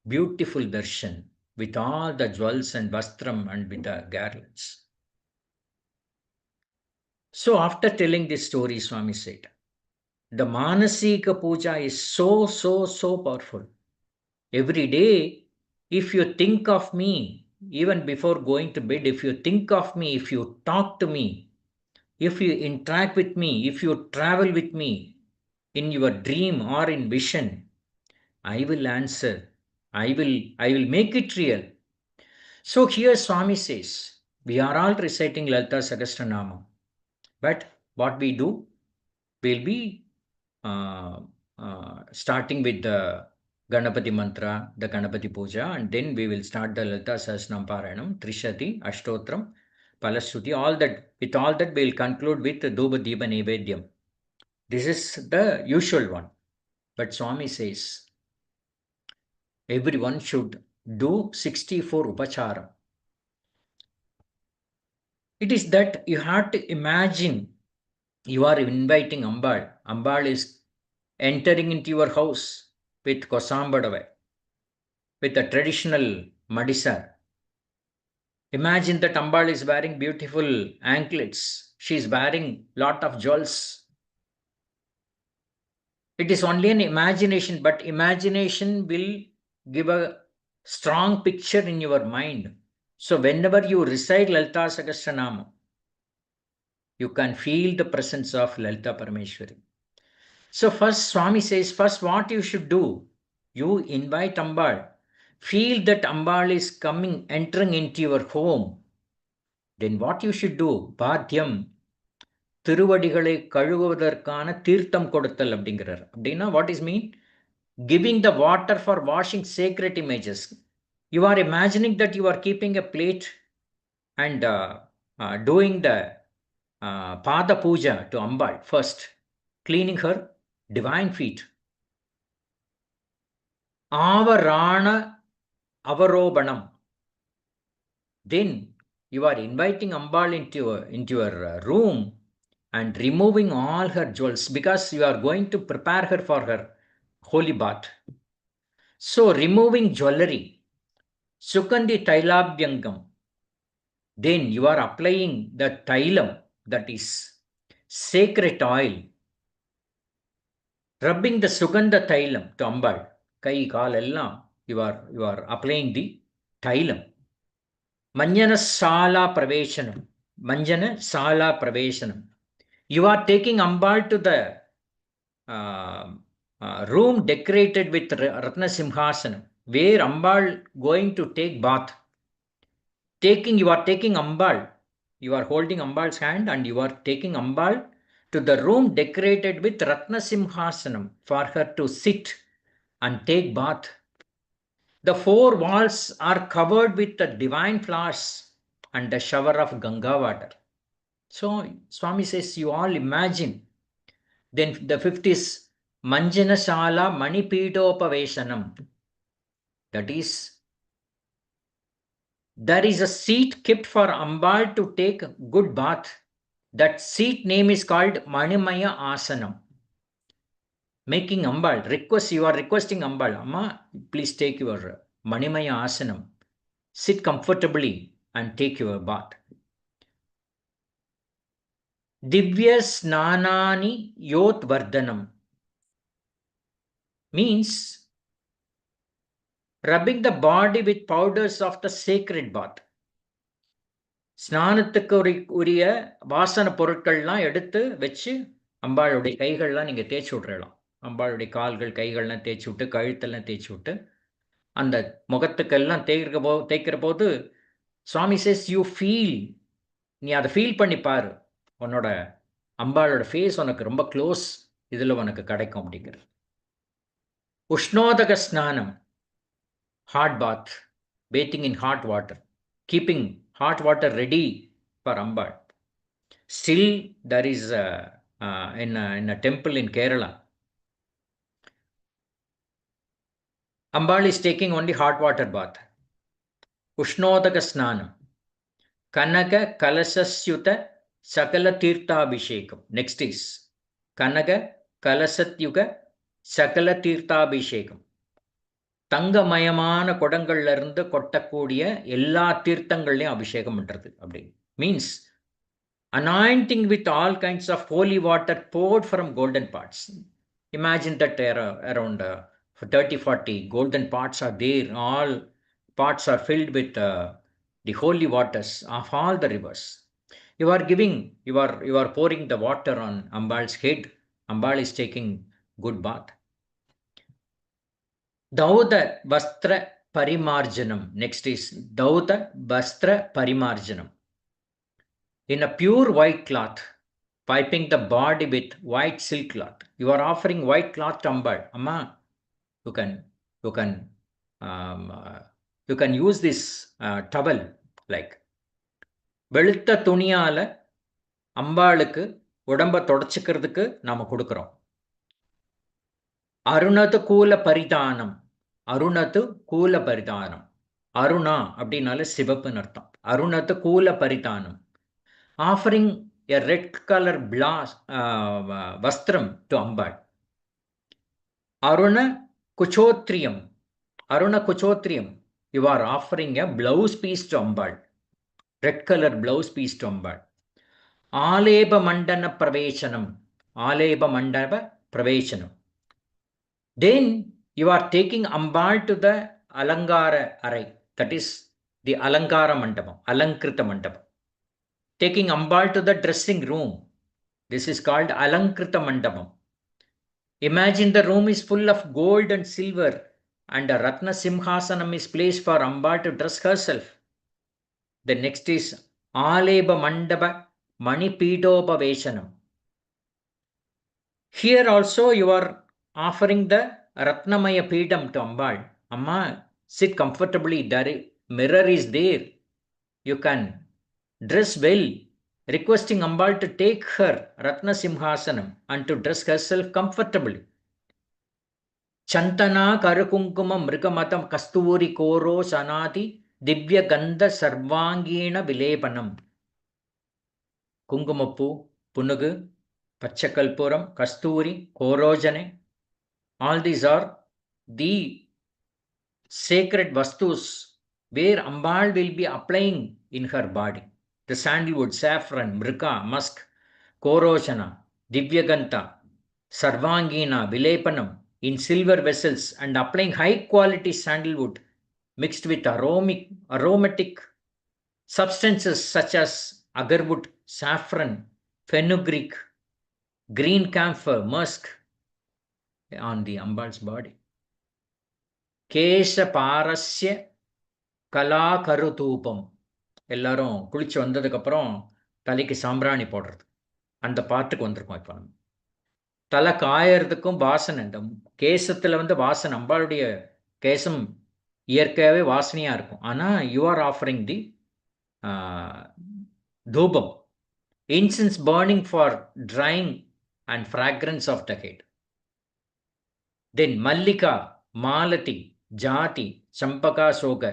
beautiful darshan with all the jewels and vastram and with the garlands. So after telling this story, Swami said, the Manasika Puja is so powerful. Every day, if you think of me, even before going to bed, if you think of me, if you talk to me, if you interact with me, if you travel with me in your dream or in vision, I will answer. I will make it real. So here Swami says, we are all reciting Lalita Sahasranama. But what we do, we'll be starting with the Ganapati mantra, the Ganapati puja, and then we will start the Lalita Sahasranam Parayanam, Trishati, Ashtotram, Palashruti, all that. With all that, we'll conclude with Dhuba Deepa Nevedyam. This is the usual one. But Swami says, everyone should do 64 Upacharam. It is that you have to imagine you are inviting Ambal. Ambal is entering into your house with Kosambadavai, with a traditional Madisar. Imagine that Ambal is wearing beautiful anklets. She is wearing lot of jewels. It is only an imagination, but imagination will give a strong picture in your mind. So whenever you recite Lalita Sahasranama, you can feel the presence of Lalita Parameshwari. So first Swami says, first what you should do, you invite Ambal. Feel that Ambal is coming, entering into your home. Then what you should do, Bhadyam, திருவடிகளை கழுவுவதற்கான தீர்த்தம் கொடுத்தல் அப்படிங்கிறார். அப்படின்னா what is mean? Giving the water for washing sacred images. You are imagining that you are keeping a plate and doing the Pada Puja to Ambal first, cleaning her divine feet. Avarana Avarobanam. Then you are inviting Ambal into your room and removing all her jewels because you are going to prepare her for her holy bath. So removing jewelry, Sukandi Tailabhyangam, then you are applying the Tailam, that is sacred oil, rubbing the Sugandha Tailam to Ambal, Kai Kal Ellam, you are applying the Tailam. Manjana Sala Praveshanam, Manjana Sala Praveshanam. You are taking Ambal to the room decorated with Ratna Simhasanam, where Ambal going to take bath. You are taking Ambal, you are holding Ambal's hand and you are taking Ambal to the room decorated with Ratna Simhasanam for her to sit and take bath. The four walls are covered with the divine flowers and a shower of Ganga water. So Swami says, you all imagine. Then the fifth is Manjana Shala Manipidopaveshanam. That is, there is a seat kept for Ambal to take good bath. That seat name is called Manimaya Asanam. Making Ambal, you are requesting Ambal, Amma, please take your Manimaya Asanam. Sit comfortably and take your bath. Divya Snanani Yot Vardhanam means rubbing the body with powders of the sacred bath. ஸ்நானத்துக்கு உரிய வாசன பொருட்கள்லாம் எடுத்து வச்சு அம்பாளுடைய கைகள்லாம் நீங்கள் தேய்ச்சி விட்றலாம். அம்பாளுடைய கால்கள் கைகள்லாம் தேய்ச்சி விட்டு கழுத்தெல்லாம் தேய்ச்சி விட்டு அந்த முகத்துக்கெல்லாம் தேய்க்கிற போது சுவாமி சேஸ் யூ ஃபீல், நீ அதை ஃபீல் பண்ணி பாரு, உன்னோட அம்பாளோட ஃபேஸ் உனக்கு ரொம்ப க்ளோஸ் இதில் உனக்கு கிடைக்கும் அப்படிங்கிறது. உஷ்ணோதக ஸ்நானம், hot bath, bathing in hot water, keeping hot water ready for Ambal. Still, there is in a temple in Kerala, Ambal is taking only hot water bath. Ushnodaka Snanam, Kanaka Kalasasyuta Sakala Tirtha Abhishekam. Next is Kanaka Kalasatyuga Sakala Tirtha Abhishekam. தங்கமயமான குடங்கள்ல இருந்து கொட்டக்கூடிய எல்லா தீர்த்தங்கள்லையும் அபிஷேகம் பண்றது அப்படி means anointing with all kinds of holy water poured from golden pots. Imagine that around 30-40 golden pots are there. All pots are filled with the holy waters of all the rivers. You are pouring the water on Ambal's head. Ambal is taking good bath. Dauda Vastra Parimarjanam. Next is Dauda Vastra Parimarjanam. In a pure white cloth, piping the body with white silk cloth. You are offering white cloth to Ambal. Amma, you can use this towel like. வெளுத்த துணியால அம்பாளுக்கு உடம்ப தொடச்சிக்கிறதுக்கு நாம கொடுக்கிறோம். அருணது கூல பரிதானம், அருணது கூல பரிதானம். அருணா அப்படின்னால சிவப்புன்னு அர்த்தம். அருணது கூல பரிதானம். Offering a red color vastram to Ambal. Aruna Kuchotriyam. Aruna Kuchotriyam. You are offering a blouse piece to Ambal. red color blouse piece to Ambal. Aleba Mandana Pravechanam. Aleba Mandana Pravechanam. Then you are taking Ambal to the Alangara Arai. That is the Alangara Mandapam, Alankrita Mandapam. Taking Ambal to the dressing room. This is called Alankrita Mandapam. Imagine the room is full of gold and silver, and a Ratna Simhasanam is placed for Amba to dress herself. The next is Aleba Mandapa Manipidopa Veshanam. Here also you are offering the Ratnamaya Pidam to Ambal. Amma, sit comfortably. The mirror is there. You can dress well. Requesting Ambal to take her Ratna Simhasanam and to dress herself comfortably. Chantana Karakunkuma Mrigamatam Kasturi Koro Sanati Divya Gandha Sarvangina Vilepanam. Kungumapu, Punugu, Pachakalpuram, Kasturi, Korojane. All these are the sacred vastus where Ambal will be applying in her body. The sandalwood, saffron, mrika, musk, Korojana, Divyaganta, Sarvangina, Vilepanam in silver vessels and applying high quality sandalwood mixed with aromatic substances such as agarwood, saffron, fenugreek, green camphor, musk on the Ambal's body. Kesha Parasya Kala Karutupam. எல்லாரும் குளிச்சு வந்ததுக்கு அப்புறம் தலைக்கு சாம்பிராணி போடுறது அந்த பாட்டுக்கு வந்திருக்கோம். இப்போ நம்ம தலை காயறதுக்கும் வாசனை, இந்த கேசத்துல வாசனை, அம்பாளுடைய கேசம் இயற்கையாகவே வாசனையா இருக்கும். ஆனா யூ ஆர் ஆஃபரிங் தி தூபம், incense burning for drying and fragrance of the head. Then Mallika, Malati, Jati, Champaka Soga,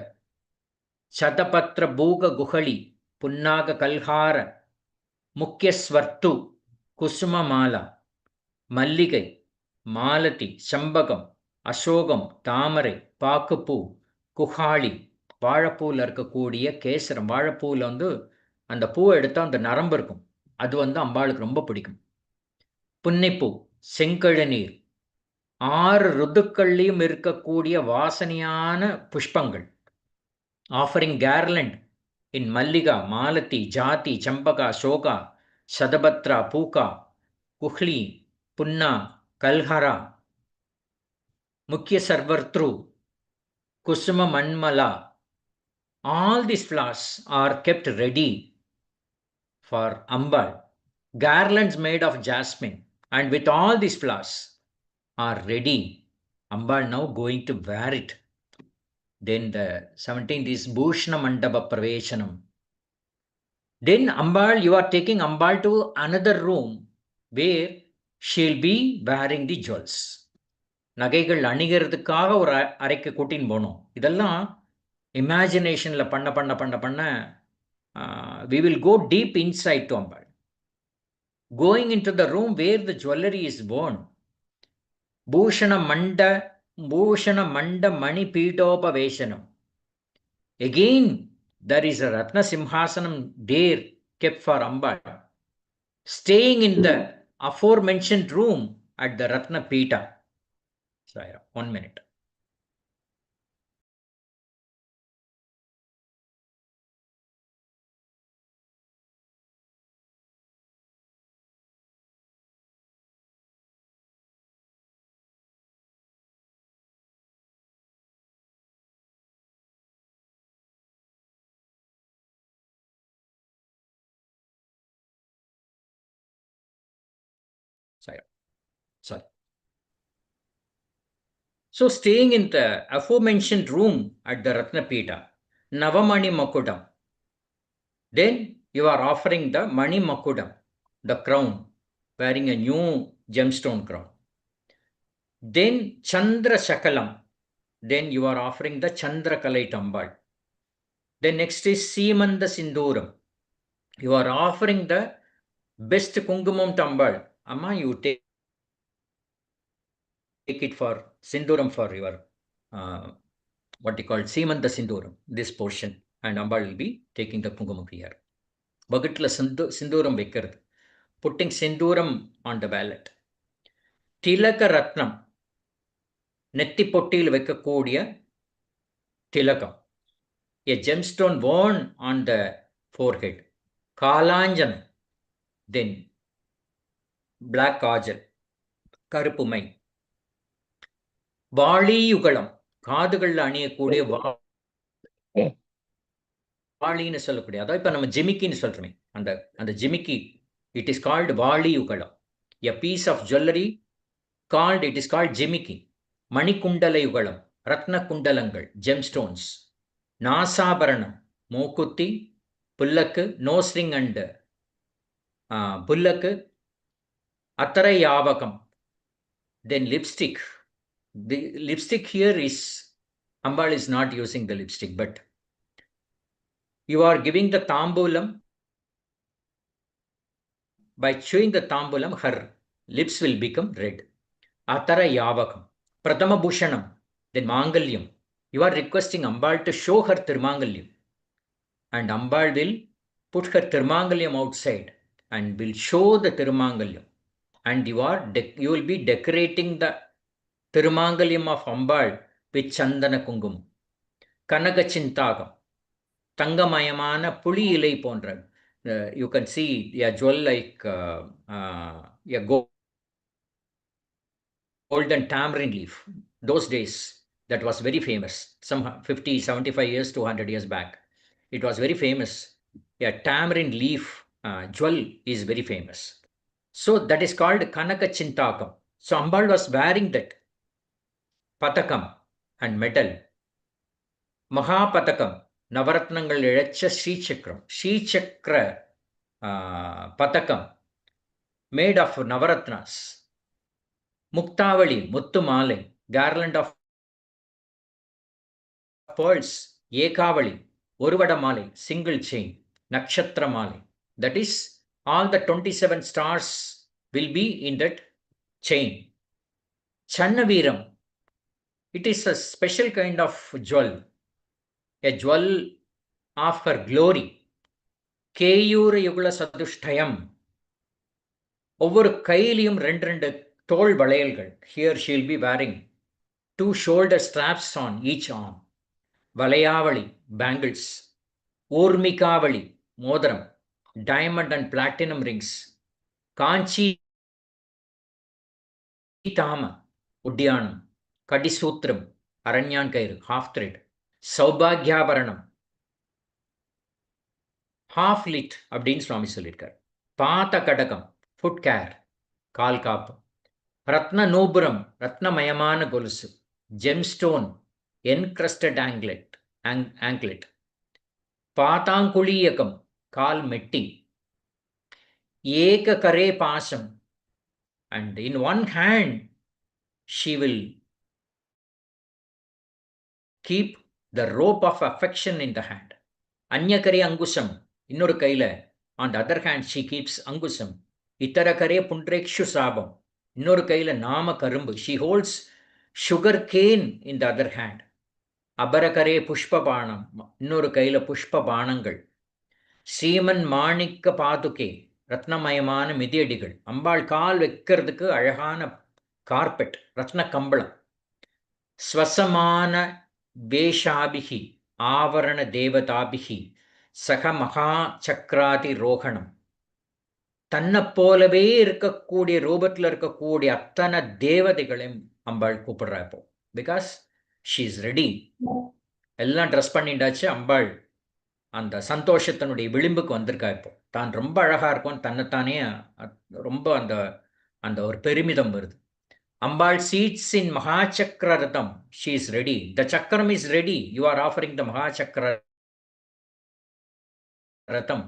Shatapatra Bhuga Guhali, Punnaga Kalhara, Mukyasvartu, Kusuma Mala, Malligai, Malati, Chambakam, Ashogam, Tamarai, Pakapu, Kuhali, வாழைப்பூவில் இருக்கக்கூடிய கேசரம். வாழைப்பூவில் அந்த பூவை எடுத்தால் அந்த நரம்பு இருக்கும், அது அம்பாளுக்கு ரொம்ப பிடிக்கும். புன்னைப்பூ, செங்கழநீர், 6 ருத்துக்கள்லையும் இருக்கக்கூடிய வாசனையான புஷ்பங்கள். ஆஃபரிங் கேர்லண்ட் இன் மல்லிகா, மாலதி, ஜாதி, சம்பகா, சோகா, சதபத்ரா, பூகா, குஹ்லி, புன்னா, கல்ஹரா, முக்கிய சர்வர்த்ரு, kusuma manmala. All these flowers are kept ready for Ambal. Garlands made of jasmine and with all these flowers are ready. Ambal now going to wear it. Then the 17th is Bhushna Mandapa Praveshanam. Then Ambal, you are taking Ambal to another room where she'll be wearing the jewels. நகைகள் அணிகிறதுக்காக ஒரு அறைக்கு கூட்டின்னு போனோம். இதெல்லாம் இமேஜினேஷனில் பண்ண பண்ண பண்ண பண்ண we will go deep inside to Ambal. Going into the room where the jewelry is worn. Bhushana Manda Mani Pitopa Veshanam. Again, there is a Ratna Simhasanam there kept for Ambal. Staying in the aforementioned room at the Ratna Pita. Saira, 1 minute. Saira. Sorry. So staying in the aforementioned room at the Ratna Pita, Navamani Makudam. Then you are offering the Mani Makudam, the crown, wearing a new gemstone crown. Then Chandra Shakalam. Then you are offering the Chandra Kalai Ambal. Then next is Simanda Sinduram. You are offering the best Kungumam Tambal. Amma, you take it for Sinduram for your what you call Simanda Sinduram, this portion. and Ambal will be taking the Kungumam here. Bucketla Sinduram Vikard, putting Sinduram on the ballot. Tilaka Ratnam, Netti Pottil Vekakodia, Tilakam, a gemstone worn on the forehead. Kalanjan, then black kajal, Karupumai. Valiyugalam, காதுகள்ல அணியக்கூடிய வாளின்னு சொல்லக்கூடிய, அதாவது இப்ப நம்ம ஜிமிக்கின்னு சொல்றோமே, அந்த அந்த ஜிமிக்கி, it is called வாளியுகலம். A piece of jewellery called, it is called jimikki. மணிக்குண்டல யுகலம், ரத்ன குண்டலங்கள், ஜெம்ஸ்டோன்ஸ். நாசாபரணம், மூக்குத்தி, புல்லக்கு, நோஸ்ரிங் அண்ட் புல்லக்கு. அத்தரை யாவகம், then lipstick. The lipstick here is, Ambal is not using the lipstick, but you are giving the tambulam. By chewing the tambulam, her lips will become red. Atara yavakam, pratama bhushanam, then mangalyam. You are requesting Ambal to show her tirmangalyam, and Ambal will put her tirmangalyam outside and will show the tirmangalyam, and you will be decorating the tirmangalyam of Ambal with chandana kungum. Kanaga chintagam, தங்கமயமான புளி இலை போன்ற, you can see a jewel like a golden tamarind leaf. Those days, that was very famous. Some 50, 75 years, 200 years back, it was very famous. A tamarind leaf jewel is very famous. So that is called Kanaka Chintakam. So Ambal was wearing that patakam and medal. Mahapatakam, நவரத்னங்கள் இழைச்ச Sri Chakra, Sri Chakra பதக்கம், made of Navaratnas. Muktavali, முத்து மாலை, garland of pearls, ஏகாவளி, ஒருவட மாலை, single chain, நட்சத்திர மாலை. That is, all the 27 stars will be in that chain. Channaviram, it is a special kind of jewel, a jewel of her glory. Keyura Yugula Sadushtayam, ஒவ்வொரு கையிலையும் ரெண்டு தோள் வளையல்கள். Here she will be wearing 2 shoulder straps on each arm. வளையாவளி, bangles. ஊர்மிகாவளி, மோதிரம், diamond and platinum rings. காஞ்சி தாம, உட்டியானம். கடிசூத்திரம், அரண்யான் கயிறு, half thread. சௌபாகியாபரணம், half lit அப்படின்னு சுவாமி சொல்லியிருக்கார். பாத கடகம், ஃபுட் கேர், கால் காப்பு. ரத்ன நூபுரம், ரத்னமயமான கொலுசு. Gemstone, என்கிரஸ்டட் anklet. பாதாங்குளியகம், கால் மெட்டி. ஏக கரே பாசம், and in one hand she will keep the rope of affection in the hand. Anyakare angusam, இன்னொரு கையில, on the other hand she keeps angusam. Itarakare punrekshu sabam, இன்னொரு கையில நாம கரும்பு, she holds sugar cane in the other hand. அபரகரே புஷ்ப பானம், இன்னொரு கையில புஷ்ப பானங்கள். ஸ்ரீமன் மாணிக்க பாதுகே, ரத்னமயமான மிதியடிகள். அம்பாள் கால் வைக்கிறதுக்கு அழகான கார்பெட், ரத்ன கம்பளம். ஸ்வசமான வேஷாபிகி, ஆவரண தேவதாபிகி, சக மகா சக்கராதி ரோகணம். தன்னை போலவே இருக்கக்கூடிய ரூபத்தில் இருக்கக்கூடிய அத்தனை தேவதைகளையும் அம்பாள் கூப்பிடுறா இப்போ. Because she is ready. எல்லாம் ட்ரெஸ் பண்ணிட்டாச்சு. அம்பாள் அந்த சந்தோஷத்தினுடைய விளிம்புக்கு வந்திருக்கா இப்போ. தான் ரொம்ப அழகா இருக்கும், தன்னைத்தானே ரொம்ப அந்த அந்த ஒரு பெருமிதம் வருது. Ambal seats in Mahachakra Ratham. She is ready. The Chakram is ready. You are offering the Mahachakra Ratham.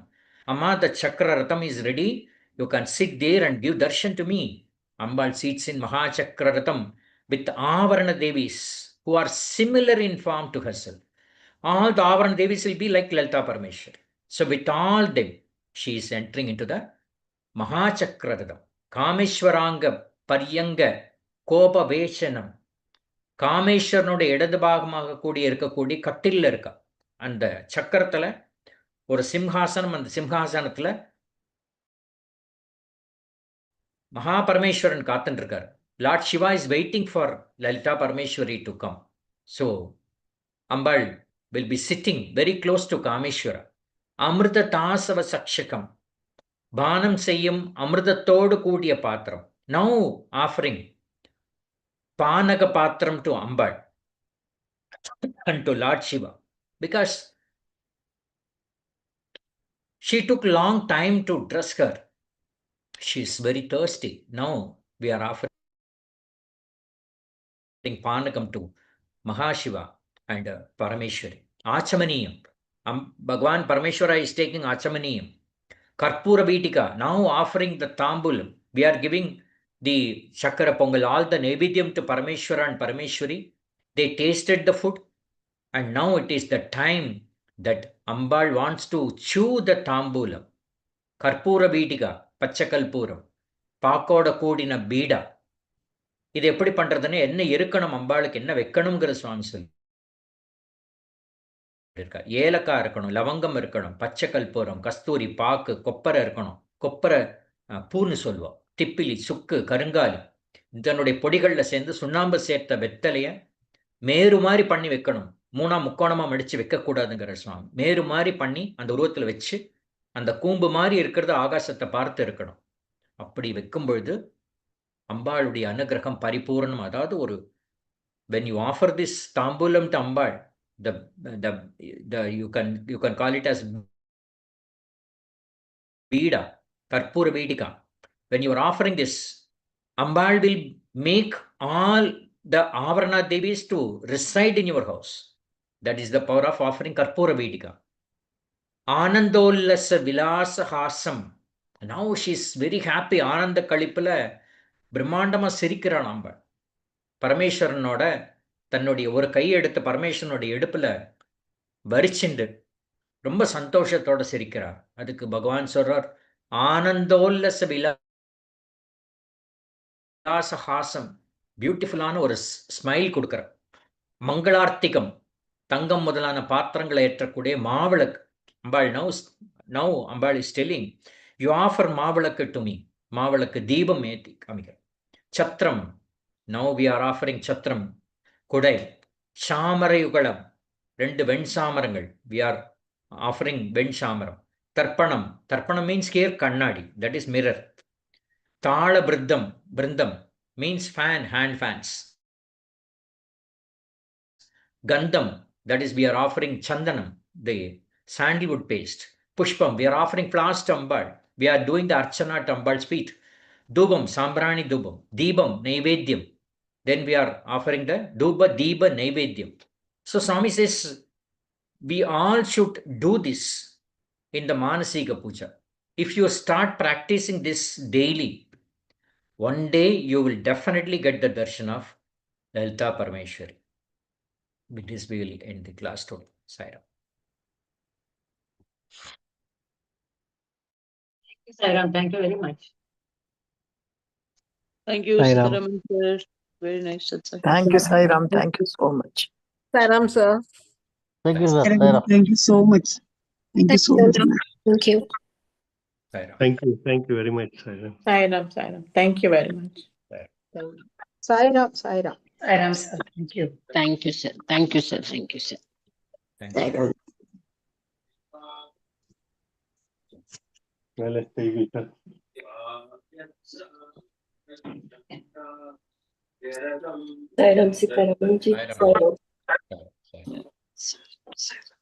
Amma, the Chakra Ratham is ready. You can sit there and give darshan to me. Ambal seats in Mahachakra Ratham with Avarana Devis who are similar in form to herself. All the Avarana Devis will be like Lalita Parameshwar. So with all them, she is entering into the Mahachakra Ratham. Kameshwaranga Paryanga கோபவேஷனம். காமேஸ்வரனுடைய இடது பாகமாக கூடிய இருக்கக்கூடிய கட்டில் இருக்கா. அந்த சக்கரத்துல ஒரு சிம்ஹாசனம், அந்த சிம்ஹாசனத்துல மகாபரமேஸ்வரன் காத்துட்டு இருக்கார். Lord Shiva is waiting for Lalitha Parameshwari to come. So Ambal will be sitting very close to Kameshwara. அமிர்த தாசவ சக்ஷகம், பானம் செய்யும் அமிர்தத்தோடு கூடிய பாத்திரம். Now offering பானக பாத்திரம் to Ambal and to Lord Shiva, because she took long time to dress her. She is very thirsty. Now we are offering Panakam to Mahashiva and Parameshwari. Achamaniyam. Bhagawan Parameshwara is taking Achamaniyam. Karpura Beetika, now offering the Tambulam. We are giving the Chakra Pongal, all the Nevidyam to Parameshwara and Parameshwari. They tasted the food, and now it is the time that Ambal wants to chew the Tambulam. Karpura Beetika, Pachakalpuram, Pakoda Kodina Bida. இது எப்படி பண்றதுன்னு, என்ன இருக்கணும் அம்பாளுக்கு, என்ன வைக்கணுங்கிற சுவாமி சொல்லி இருக்கா. ஏலக்காய் இருக்கணும், லவங்கம் இருக்கணும், பச்சை கற்பூரம், கஸ்தூரி, பாக்கு, கொப்பரை இருக்கணும். கொப்பரை பூன்னு சொல்லுவோம், திப்பிலி, சுக்கு, கருங்காலி, இதனுடைய பொடிகளில் சேர்ந்து சுண்ணாம்பு சேர்த்த வெத்தலைய மேரு மாதிரி பண்ணி வைக்கணும். மூணா முக்கோணமா மடிச்சு வைக்கக்கூடாதுங்கிற சுவாமி. மேரு மாதிரி பண்ணி அந்த உருவத்தில் வச்சு அந்த கூம்பு மாதிரி இருக்கிறது ஆகாசத்தை பார்த்து இருக்கணும். அப்படி வைக்கும் பொழுது அம்பாளுடைய அனுகிரகம் பரிபூர்ணம். அதாவது ஒரு when you offer this tambulam to Ambal, you can call it as Bida, Karpura Vedika. When you are offering this, Ambal will make all the Avarana Devis to reside in your house. That is the power of offering Karpura Vedika. Anandolasa Vilasa Hasam. Now she is very happy. Ananda Kalipala பிரம்மாண்டமா சிரிக்கிறான் அம்பாள். பரமேஸ்வரனோட தன்னுடைய ஒரு கையை எடுத்து பரமேஸ்வரனுடைய இடுப்புல வரிச்சுண்டு ரொம்ப சந்தோஷத்தோட சிரிக்கிறார். அதுக்கு பகவான் சொல்றார், ஆனந்தோல்லச விலாசஹாசம், பியூட்டிஃபுல்லான ஒரு ஸ்மைல் கொடுக்கிறார். மங்களார்த்திகம், தங்கம் முதலான பாத்திரங்களை ஏற்றக்கூடிய மாவிளக்கு. Ambal now Ambal is telling, you offer mavilakku to me. மாவிளக்கு தீபம் ஏற்றி காமிக்கிறார். சத்திரம், நவ் வி ஆர் ஆஃபரிங் சத்திரம், குடை, சாமரயுகளம், 2 வெண்சாமரங்கள், வி ஆர் ஆஃபரிங் வெண்சாமரம். தர்ப்பணம், தர்ப்பணம் means here kannadi, that is mirror. தாள பிருந்தம், பிருந்தம் means fan, hand fans. Gandham, that is we are offering Chandanam, the sandalwood paste. Pushpam, we are offering flowers to Ambal. We are doing the Archana to Ambal's feet. Dubam, Sambrani Dubam. Deebam, Naivedyam. Then we are offering the Duba, Deeba, Naivedyam. So Swami says, we all should do this in the Manasika Puja. If you start practicing this daily, one day you will definitely get the darshan of Lalita Parameshwari. With this we will end the class today. Sairams. Sairam, thank you very much. Thank you, Sairam. Sairam sir. Very nice Satsang. Thank you, Sairam. Thank you so much. Sairam, sir. Thank you, sir. Thank you so much. Thank you so much. Thank you. Sairams. Thank you very much, Sairam. Sairam. Thank you very much. Sairam. Sairams, sir. Thank you. Thank you, sir. Thank you, sir. Thank you, sir. Thank you. Well, let's take it. Sairams, Sitaram, Sairams. Sairams. Sairams.